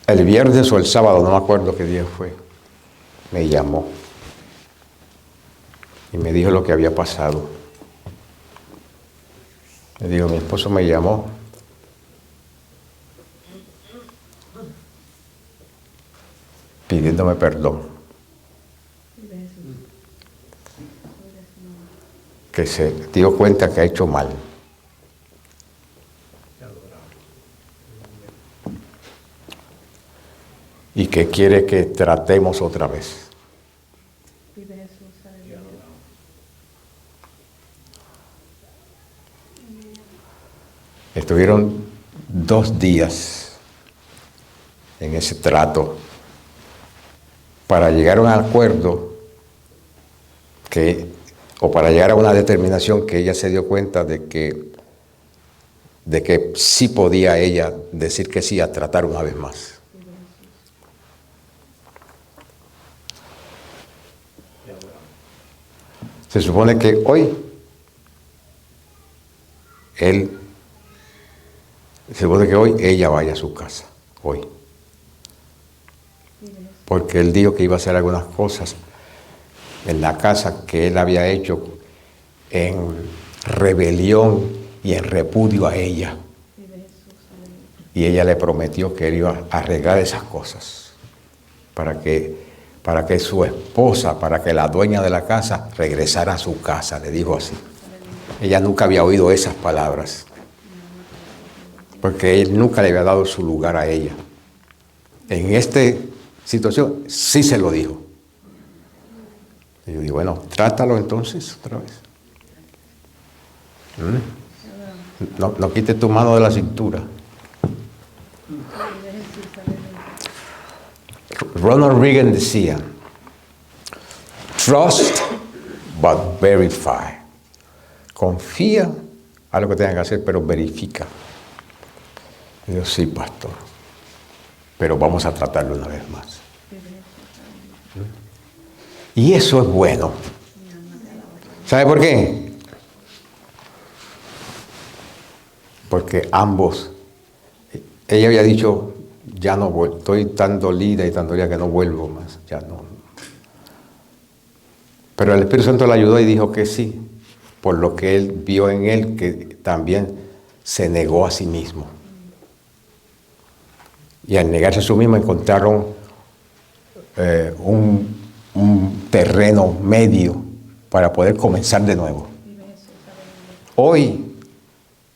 El viernes o el sábado, no me acuerdo qué día fue, me llamó y me dijo lo que había pasado. Me dijo, mi esposo me llamó pidiéndome perdón. Que se dio cuenta que ha hecho mal. Y que quiere que tratemos otra vez. Estuvieron 2 días en ese trato para llegar a un acuerdo o para llegar a una determinación que ella se dio cuenta de que sí podía ella decir que sí a tratar una vez más. Se supone que hoy ella vaya a su casa, hoy. porque él dijo que iba a hacer algunas cosas en la casa que él había hecho en rebelión y en repudio a ella. Y ella le prometió que él iba a arreglar esas cosas para que su esposa, para que la dueña de la casa regresara a su casa, le dijo así. Ella nunca había oído esas palabras, porque él nunca le había dado su lugar a ella. En esta situación sí se lo dijo. Y yo digo, bueno, trátalo entonces otra vez. No quites tu mano de la cintura. Ronald Reagan decía, trust but verify. Confía a lo que tengan que hacer, pero verifica. Y yo, sí, pastor, pero vamos a tratarlo una vez más. Y eso es bueno. ¿Sabe por qué? Porque ambos, ella había dicho, ya no vuelvo, estoy tan dolida y tan dolida que no vuelvo más, ya no. Pero el Espíritu Santo le ayudó y dijo que sí, por lo que él vio en él, que también se negó a sí mismo. Y al negarse a sí mismo encontraron un terreno medio para poder comenzar de nuevo. Hoy,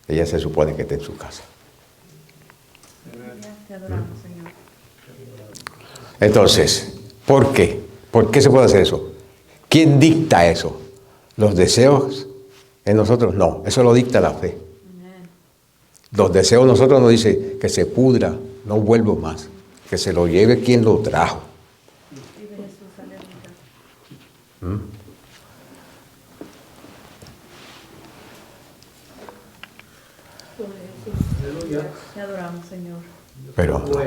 ella se supone que está en su casa. Entonces, ¿por qué? ¿Por qué se puede hacer eso? ¿Quién dicta eso? ¿Los deseos en nosotros? No, eso lo dicta la fe. Los deseos en nosotros nos dice que se pudra, no vuelvo más, que se lo lleve quien lo trajo. Te adoramos, Señor. Pero no.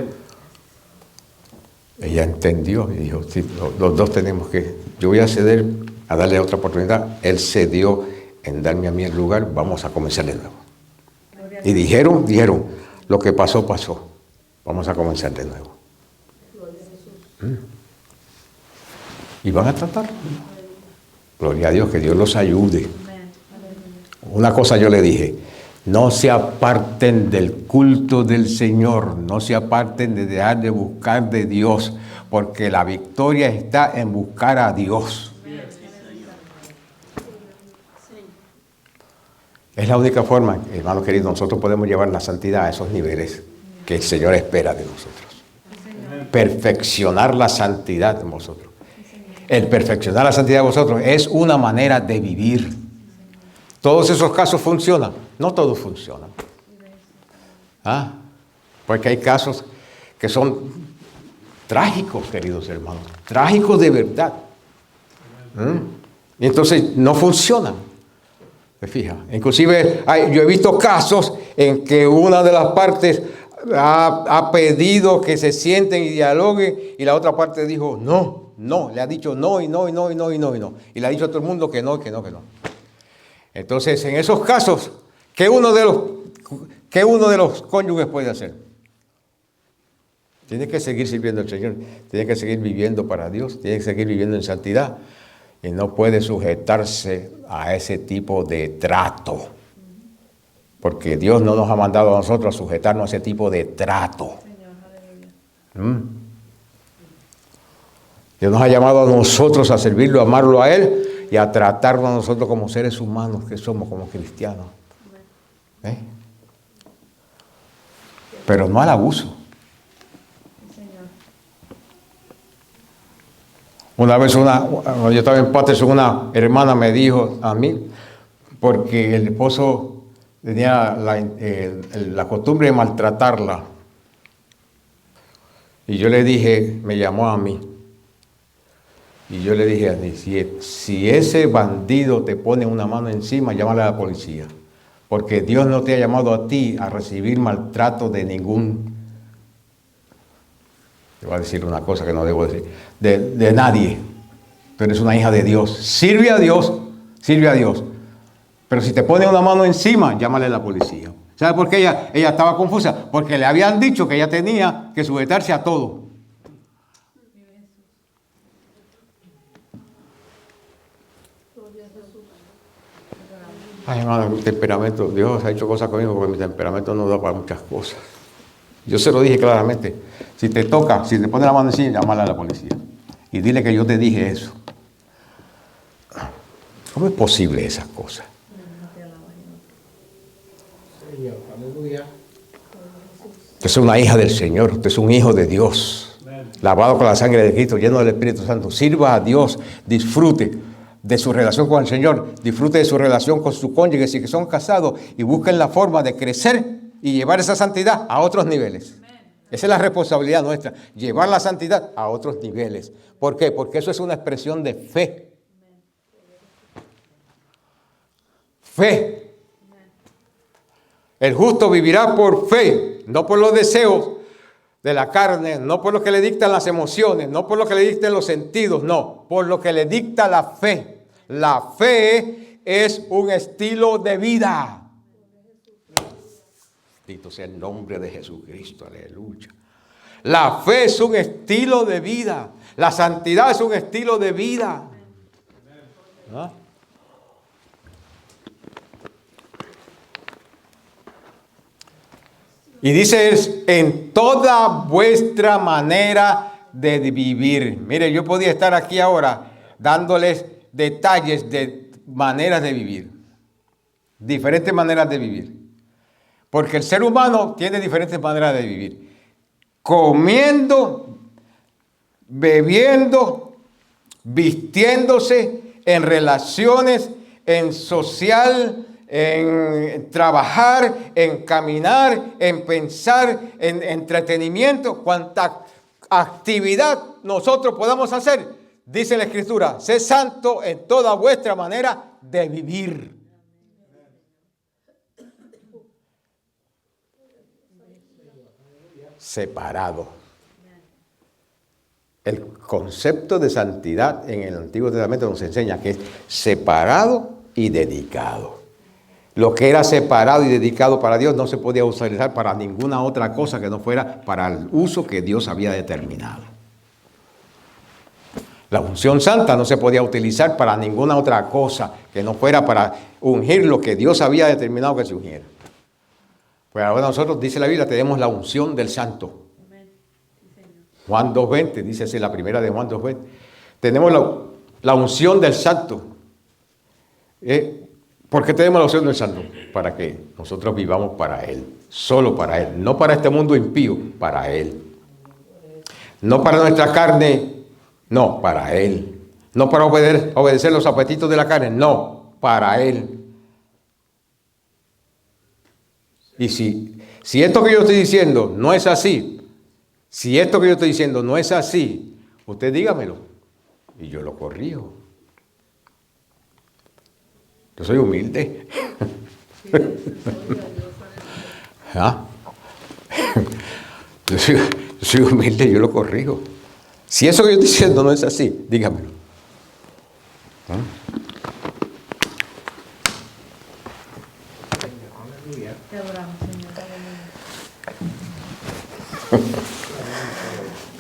Ella entendió y dijo, sí, los dos tenemos que, yo voy a ceder a darle otra oportunidad. Él cedió en darme a mí el lugar, vamos a comenzar de nuevo. Y dijeron, lo que pasó, pasó. Vamos a comenzar de nuevo. Y van a tratar. Gloria a Dios, que Dios los ayude. Una cosa yo le dije, no se aparten del culto del Señor, no se aparten de dejar de buscar de Dios, porque la victoria está en buscar a Dios. Es la única forma, hermanos queridos, nosotros podemos llevar la santidad a esos niveles que el Señor espera de nosotros. Perfeccionar la santidad de vosotros. El perfeccionar la santidad de vosotros es una manera de vivir. Todos esos casos funcionan. No todos funcionan. Porque hay casos que son trágicos, queridos hermanos. Trágicos de verdad. Y entonces no funcionan. ¿Se fija? Inclusive yo he visto casos en que una de las partes ha pedido que se sienten y dialoguen y la otra parte dijo no, le ha dicho no. Y le ha dicho a todo el mundo que no. Entonces, en esos casos, ¿qué uno de los cónyuges puede hacer? Tiene que seguir sirviendo al Señor, tiene que seguir viviendo para Dios, tiene que seguir viviendo en santidad y no puede sujetarse a ese tipo de trato. Porque Dios no nos ha mandado a nosotros a sujetarnos a ese tipo de trato. Dios nos ha llamado a nosotros a servirlo, a amarlo a Él y a tratarnos a nosotros como seres humanos que somos, como cristianos. Pero no al abuso. Una vez yo estaba en Patterson, una hermana me dijo a mí, porque el esposo tenía la costumbre de maltratarla. Y yo le dije, me llamó a mí. Y yo le dije a mí, si ese bandido te pone una mano encima, llámale a la policía. Porque Dios no te ha llamado a ti a recibir maltrato de ningún... Te voy a decir una cosa que no debo decir. De nadie. Tú eres una hija de Dios. Sirve a Dios. Pero si te pone una mano encima, llámale a la policía. ¿Sabe por qué ella estaba confusa? Porque le habían dicho que ella tenía que sujetarse a todo. Ay, hermano, mi temperamento, Dios ha hecho cosas conmigo porque mi temperamento no da para muchas cosas. Yo se lo dije claramente. Si te toca, si te pone la mano encima, llámala a la policía. Y dile que yo te dije eso. ¿Cómo es posible esas cosas? Usted es una hija del Señor, usted es un hijo de Dios, lavado con la sangre de Cristo, lleno del Espíritu Santo. Sirva a Dios, disfrute de su relación con el Señor, disfrute de su relación con su cónyuge, si que son casados, y busquen la forma de crecer y llevar esa santidad a otros niveles. Esa es la responsabilidad nuestra, llevar la santidad a otros niveles. ¿Por qué? Porque eso es una expresión de fe. Fe. El justo vivirá por fe, no por los deseos de la carne, no por lo que le dictan las emociones, no por lo que le dictan los sentidos, no, por lo que le dicta la fe. La fe es un estilo de vida. Bendito sea el nombre de Jesucristo, aleluya. La fe es un estilo de vida. La santidad es un estilo de vida. ¿Ah? Y dice, en toda vuestra manera de vivir. Mire, yo podía estar aquí ahora dándoles detalles de maneras de vivir. Diferentes maneras de vivir. Porque el ser humano tiene diferentes maneras de vivir. Comiendo, bebiendo, vistiéndose, en relaciones, en social, en trabajar, en caminar, en pensar, en entretenimiento, cuanta actividad nosotros podamos hacer, dice la Escritura, sé santo en toda vuestra manera de vivir. Separado. El concepto de santidad en el Antiguo Testamento nos enseña que es separado y dedicado. Lo que era separado y dedicado para Dios no se podía utilizar para ninguna otra cosa que no fuera para el uso que Dios había determinado. La unción santa no se podía utilizar para ninguna otra cosa que no fuera para ungir lo que Dios había determinado que se ungiera. Pues ahora nosotros, dice la Biblia, tenemos la unción del santo. Juan 2:20, dice así la primera de Juan 2:20. Tenemos la unción del santo. ¿Por qué tenemos la unción del santo? Para que nosotros vivamos para Él, solo para Él, no para este mundo impío, para Él. No para nuestra carne, no, para Él. No para obedecer los apetitos de la carne, no, para Él. Y si esto que yo estoy diciendo no es así, si esto que yo estoy diciendo no es así, usted dígamelo y yo lo corrijo. Yo soy humilde. ¿Ah? Yo soy humilde, yo lo corrijo. Si eso que yo estoy diciendo no es así, dígamelo. ¿Ah? Te adoramos, Señor.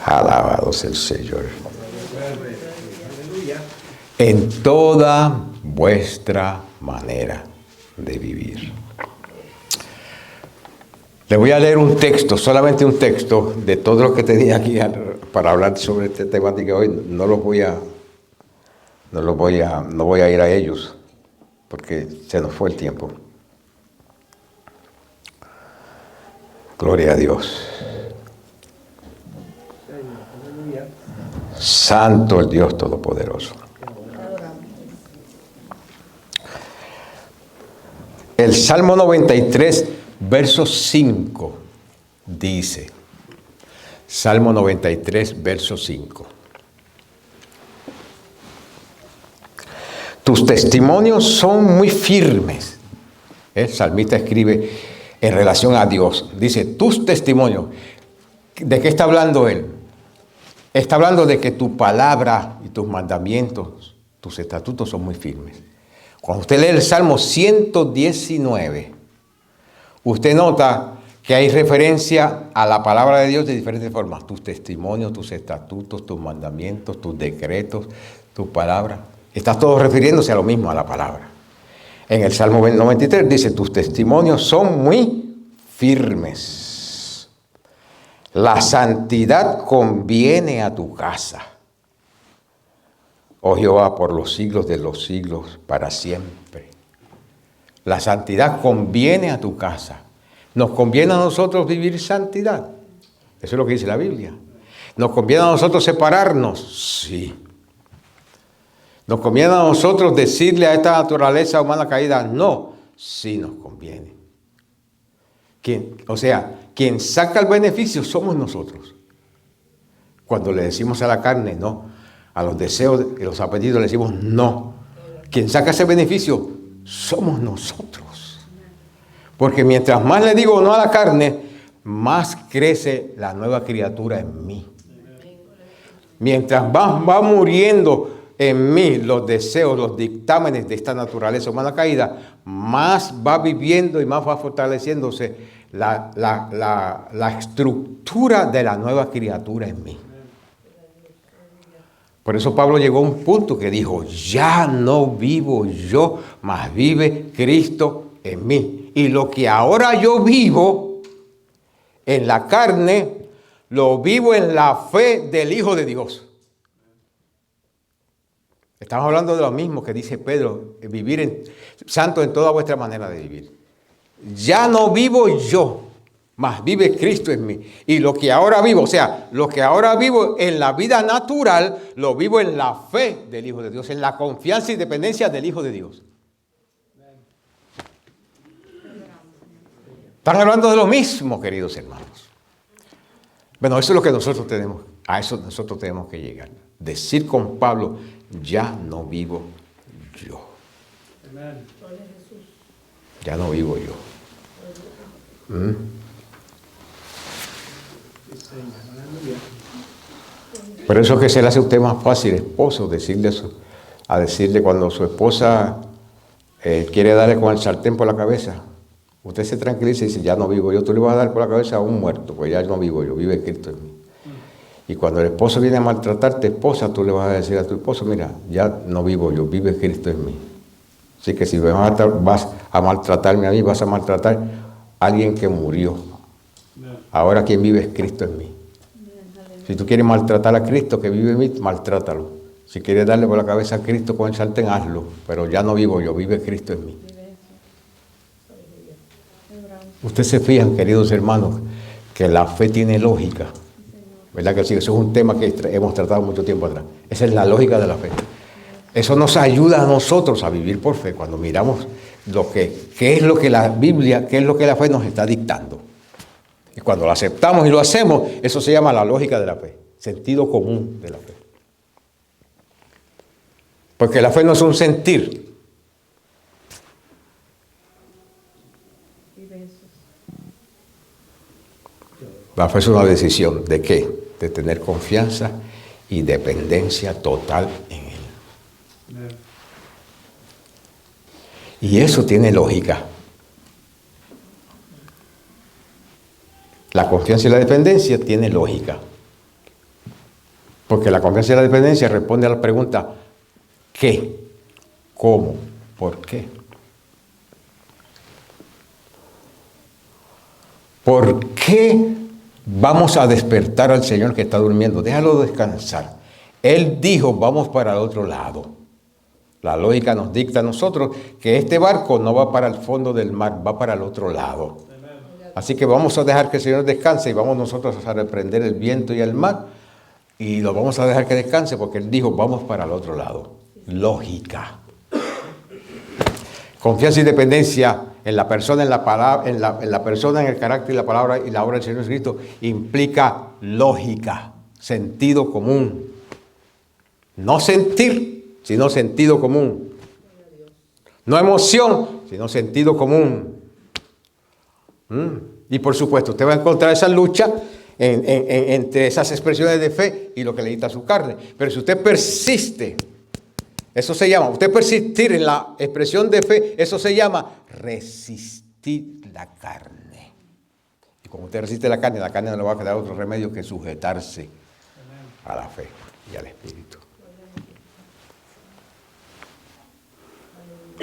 Alabado sea el Señor. En toda vuestra manera de vivir. Le voy a leer un texto, solamente un texto, de todo lo que tenía aquí para hablar sobre este tema de que hoy no voy a ir a ellos, porque se nos fue el tiempo. Gloria a Dios. Santo el Dios Todopoderoso. El Salmo 93, verso 5, dice, Salmo 93, verso 5. Tus testimonios son muy firmes. El salmista escribe en relación a Dios. Dice, tus testimonios. ¿De qué está hablando él? Está hablando de que tu palabra y tus mandamientos, tus estatutos son muy firmes. Cuando usted lee el Salmo 119, usted nota que hay referencia a la palabra de Dios de diferentes formas. Tus testimonios, tus estatutos, tus mandamientos, tus decretos, tus palabras. Está todo refiriéndose a lo mismo, a la palabra. En el Salmo 93 dice, tus testimonios son muy firmes. La santidad conviene a tu casa. Oh Jehová, por los siglos de los siglos, para siempre. La santidad conviene a tu casa. ¿Nos conviene a nosotros vivir santidad? Eso es lo que dice la Biblia. ¿Nos conviene a nosotros separarnos? Sí. ¿Nos conviene a nosotros decirle a esta naturaleza humana caída? No. Sí nos conviene. Quien saca el beneficio somos nosotros. Cuando le decimos a la carne no, a los deseos y los apetitos le decimos no. Quien saca ese beneficio somos nosotros. Porque mientras más le digo no a la carne, más crece la nueva criatura en mí. Mientras más va muriendo en mí los deseos, los dictámenes de esta naturaleza humana caída, más va viviendo y más va fortaleciéndose la estructura de la nueva criatura en mí. Por eso Pablo llegó a un punto que dijo, ya no vivo yo, mas vive Cristo en mí. Y lo que ahora yo vivo en la carne, lo vivo en la fe del Hijo de Dios. Estamos hablando de lo mismo que dice Pedro, vivir santo en toda vuestra manera de vivir. Ya no vivo yo, mas vive Cristo en mí. Y lo que ahora vivo, lo que ahora vivo en la vida natural, lo vivo en la fe del Hijo de Dios, en la confianza y dependencia del Hijo de Dios. Están hablando de lo mismo, queridos hermanos. Bueno, eso es lo que nosotros tenemos, a eso nosotros tenemos que llegar. Decir con Pablo, ya no vivo yo. Ya no vivo yo. Por eso es que se le hace a usted más fácil, esposo, decirle cuando su esposa quiere darle con el sartén por la cabeza. Usted se tranquiliza y dice, ya no vivo yo. Tú le vas a dar por la cabeza a un muerto, pues ya no vivo yo, vive Cristo en mí. Y cuando el esposo viene a maltratarte, esposa, tú le vas a decir a tu esposo, mira, ya no vivo yo, vive Cristo en mí. Así que si vas a maltratarme a mí, vas a maltratar a alguien que murió. Ahora quien vive es Cristo en mí. Si tú quieres maltratar a Cristo que vive en mí, maltrátalo. Si quieres darle por la cabeza a Cristo con el sartén, hazlo. Pero ya no vivo yo, vive Cristo en mí. Ustedes se fijan, queridos hermanos, que la fe tiene lógica. ¿Verdad que sí? Eso es un tema que hemos tratado mucho tiempo atrás. Esa es la lógica de la fe. Eso nos ayuda a nosotros a vivir por fe cuando miramos qué es lo que la Biblia, qué es lo que la fe nos está dictando. Y cuando lo aceptamos y lo hacemos, eso se llama la lógica de la fe, sentido común de la fe. Porque la fe no es un sentir. La fe es una decisión. ¿De qué? De tener confianza y dependencia total en Él. Y eso tiene lógica. La confianza y la dependencia tiene lógica. Porque la confianza y la dependencia responde a la pregunta ¿qué? ¿Cómo? ¿Por qué? ¿Por qué vamos a despertar al Señor que está durmiendo? Déjalo descansar. Él dijo, vamos para el otro lado. La lógica nos dicta a nosotros que este barco no va para el fondo del mar, va para el otro lado. Así que vamos a dejar que el Señor descanse y vamos nosotros a reprender el viento y el mar y lo vamos a dejar que descanse porque Él dijo, vamos para el otro lado. Lógica. Confianza y dependencia en la persona, en la palabra, en la persona, en el carácter y la palabra y la obra del Señor Jesucristo implica lógica, sentido común. No sentir, sino sentido común. No emoción, sino sentido común. Y por supuesto, usted va a encontrar esa lucha entre esas expresiones de fe y lo que le dicta su carne. Pero si usted persiste, eso se llama, usted persistir en la expresión de fe, eso se llama resistir la carne. Y como usted resiste la carne no le va a quedar otro remedio que sujetarse a la fe y al Espíritu.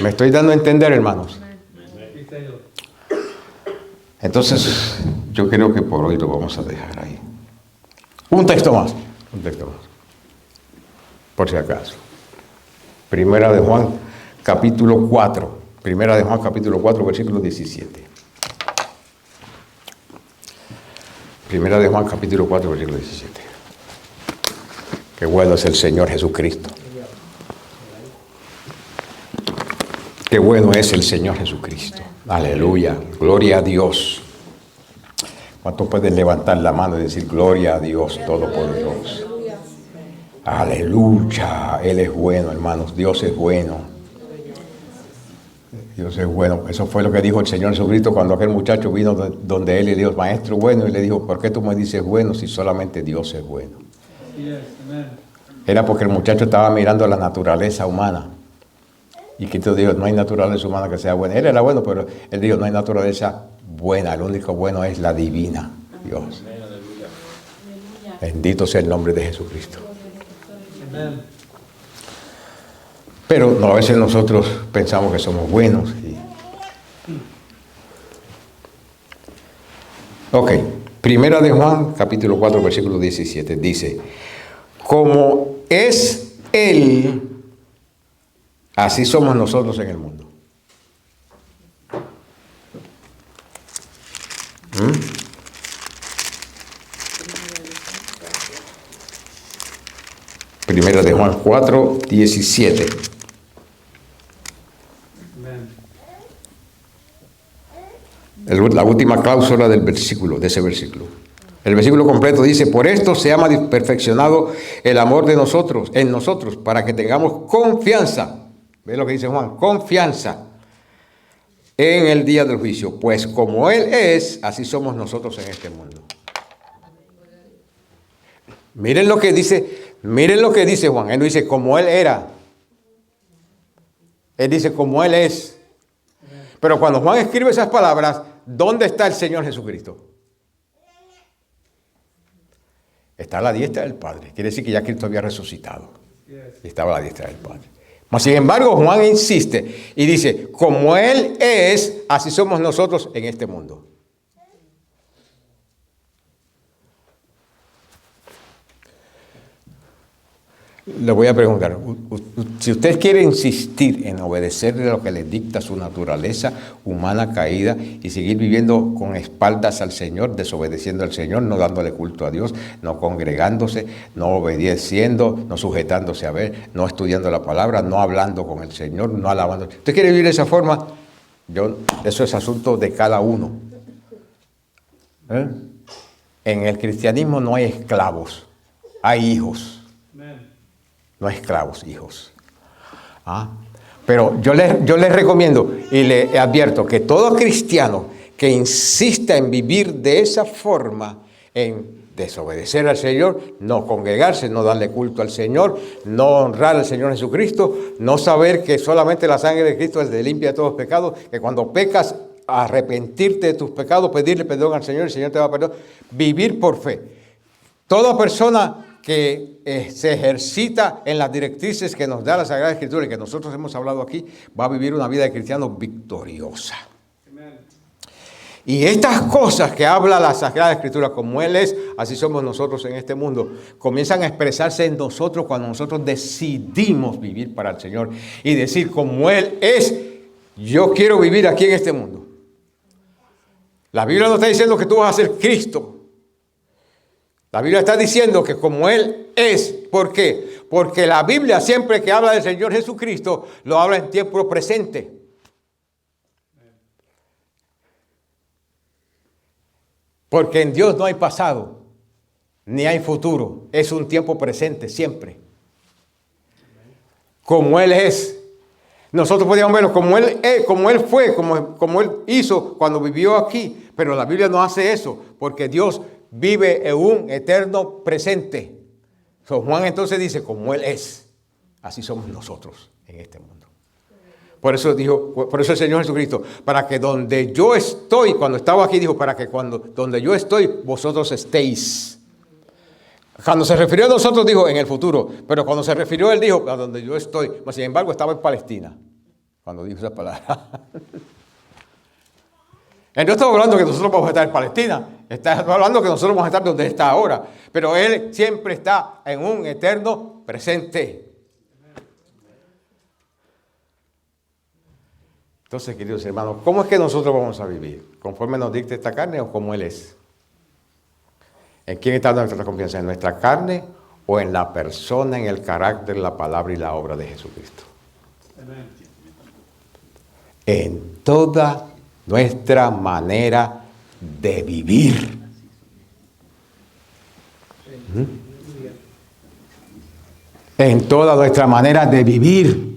¿Me estoy dando a entender, hermanos? Sí, Señor. Entonces, yo creo que por hoy lo vamos a dejar ahí. Un texto más. Por si acaso. Primera de Juan, capítulo 4. Primera de Juan, capítulo 4, versículo 17. Primera de Juan, capítulo 4, versículo 17. Qué bueno es el Señor Jesucristo. Qué bueno es el Señor Jesucristo. Aleluya. Gloria a Dios. ¿Cuántos pueden levantar la mano y decir gloria a Dios Todopoderoso? Aleluya. Él es bueno, hermanos. Dios es bueno. Dios es bueno. Eso fue lo que dijo el Señor Jesucristo cuando aquel muchacho vino donde él y dijo, maestro bueno, y le dijo, ¿por qué tú me dices bueno si solamente Dios es bueno? Era porque el muchacho estaba mirando la naturaleza humana. Y Cristo dijo, no hay naturaleza humana que sea buena. Él era bueno, pero él dijo, no hay naturaleza buena. El único bueno es la divina, Dios. Bendito sea el nombre de Jesucristo. Pero no, a veces nosotros pensamos que somos buenos. Ok, Primera de Juan, capítulo 4, versículo 17, dice, como es Él, así somos nosotros en el mundo. Primera de Juan 4, 17. La última cláusula del versículo, de ese versículo. El versículo completo dice, por esto se ha perfeccionado el amor de nosotros, en nosotros, para que tengamos confianza. ¿Ve lo que dice Juan? Confianza en el día del juicio. Pues como Él es, así somos nosotros en este mundo. Miren lo que dice Juan. Él no dice como Él era. Él dice como Él es. Pero cuando Juan escribe esas palabras, ¿dónde está el Señor Jesucristo? Está a la diestra del Padre. Quiere decir que ya Cristo había resucitado. Y estaba a la diestra del Padre. Mas, sin embargo, Juan insiste y dice, como Él es, así somos nosotros en este mundo. Le voy a preguntar, si usted quiere insistir en obedecerle lo que le dicta su naturaleza humana caída y seguir viviendo con espaldas al Señor, desobedeciendo al Señor, no dándole culto a Dios, no congregándose, no obedeciendo, no sujetándose a ver, no estudiando la palabra, no hablando con el Señor, no alabando. ¿Usted quiere vivir de esa forma? Eso es asunto de cada uno. En el cristianismo no hay esclavos, hay hijos. No esclavos, hijos. Pero yo les recomiendo y le advierto que todo cristiano que insista en vivir de esa forma, en desobedecer al Señor, no congregarse, no darle culto al Señor, no honrar al Señor Jesucristo, no saber que solamente la sangre de Cristo te limpia de todos los pecados, que cuando pecas, arrepentirte de tus pecados, pedirle perdón al Señor, el Señor te va a perdonar, vivir por fe. Toda persona que se ejercita en las directrices que nos da la Sagrada Escritura y que nosotros hemos hablado aquí, va a vivir una vida de cristiano victoriosa. Amen. Y estas cosas que habla la Sagrada Escritura, como Él es, así somos nosotros en este mundo, comienzan a expresarse en nosotros cuando nosotros decidimos vivir para el Señor y decir, como Él es, yo quiero vivir aquí en este mundo. La Biblia no está diciendo que tú vas a ser Cristo. La Biblia está diciendo que como Él es, ¿por qué? Porque la Biblia siempre que habla del Señor Jesucristo, lo habla en tiempo presente. Porque en Dios no hay pasado, ni hay futuro. Es un tiempo presente siempre. Como Él es. Nosotros podíamos verlo como Él es, como Él fue, como Él hizo cuando vivió aquí. Pero la Biblia no hace eso, porque Dios vive en un eterno presente. Juan entonces dice, como Él es, así somos nosotros en este mundo. Por eso el Señor Jesucristo, para que donde yo estoy, cuando estaba aquí, dijo, para que donde yo estoy, vosotros estéis. Cuando se refirió a nosotros, dijo, en el futuro. Pero cuando se refirió a Él, dijo, a donde yo estoy. Sin embargo, estaba en Palestina. cuando dijo esa palabra. Él no está hablando que nosotros vamos a estar en Palestina, está hablando que nosotros vamos a estar donde Él está ahora, pero Él siempre está en un eterno presente. Entonces, queridos hermanos, ¿cómo es que nosotros vamos a vivir? ¿Conforme nos dicta esta carne o como Él es? ¿En quién está nuestra confianza? ¿En nuestra carne o en la persona, en el carácter, la palabra y la obra de Jesucristo? Amen. En toda nuestra manera de vivir. En toda nuestra manera de vivir.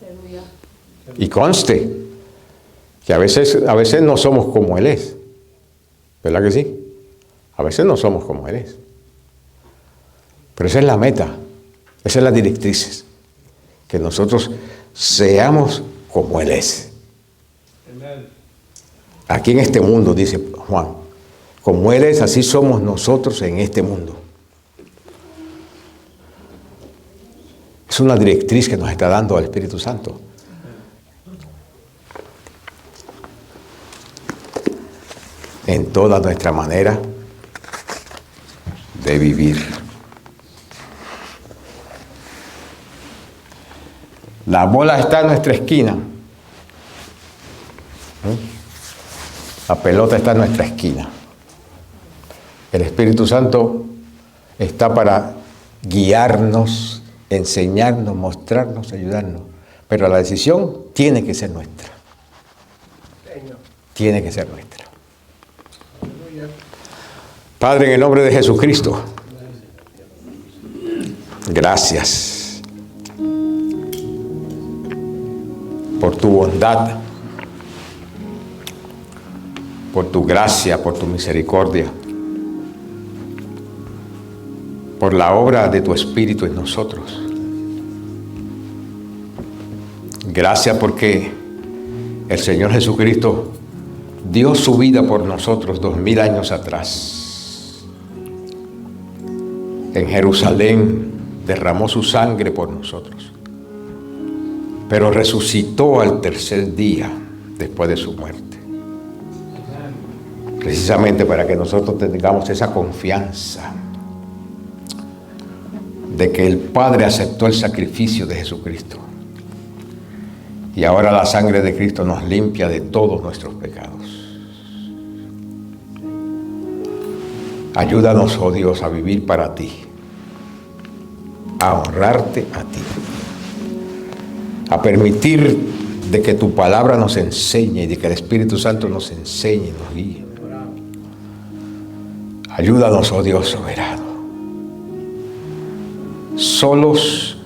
Aleluya. Y conste que a veces no somos como Él es. ¿Verdad que sí? A veces no somos como Él es. Pero esa es la meta, esa es la directriz. Que nosotros seamos como Él es. Amen. Aquí en este mundo, dice Juan, como Él es, así somos nosotros en este mundo. Es una directriz que nos está dando el Espíritu Santo. En toda nuestra manera de vivir. La bola está en nuestra esquina. La pelota está en nuestra esquina. El Espíritu Santo está para guiarnos, enseñarnos, mostrarnos, ayudarnos. Pero la decisión tiene que ser nuestra. Tiene que ser nuestra. Padre, en el nombre de Jesucristo, gracias por tu bondad, por tu gracia, por tu misericordia, por la obra de tu Espíritu en nosotros. Gracias porque el Señor Jesucristo dio su vida por nosotros 2000 años atrás. En Jerusalén derramó su sangre por nosotros, pero resucitó al tercer día después de su muerte. Precisamente para que nosotros tengamos esa confianza de que el Padre aceptó el sacrificio de Jesucristo. Y ahora la sangre de Cristo nos limpia de todos nuestros pecados. Ayúdanos, oh Dios, a vivir para ti, a honrarte a ti, a permitir de que tu palabra nos enseñe y de que el Espíritu Santo nos enseñe y nos guíe. Ayúdanos, oh Dios soberano. Solos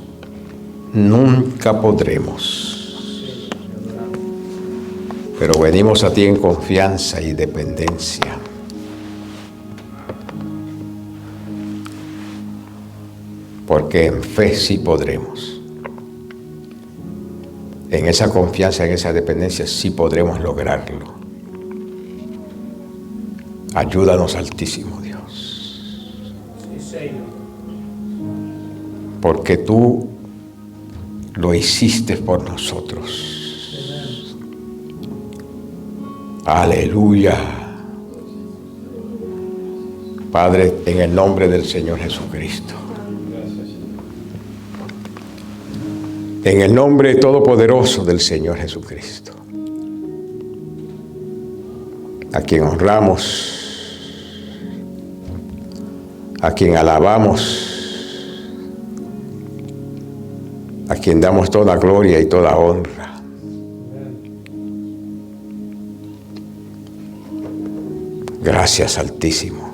nunca podremos, pero venimos a ti en confianza y dependencia. Porque en fe sí podremos. En esa confianza, en esa dependencia sí podremos lograrlo. Ayúdanos, Altísimo Dios. Porque tú lo hiciste por nosotros. Aleluya. Padre, en el nombre del Señor Jesucristo. En el nombre todopoderoso del Señor Jesucristo, a quien honramos, a quien alabamos, a quien damos toda gloria y toda honra. Gracias, Altísimo.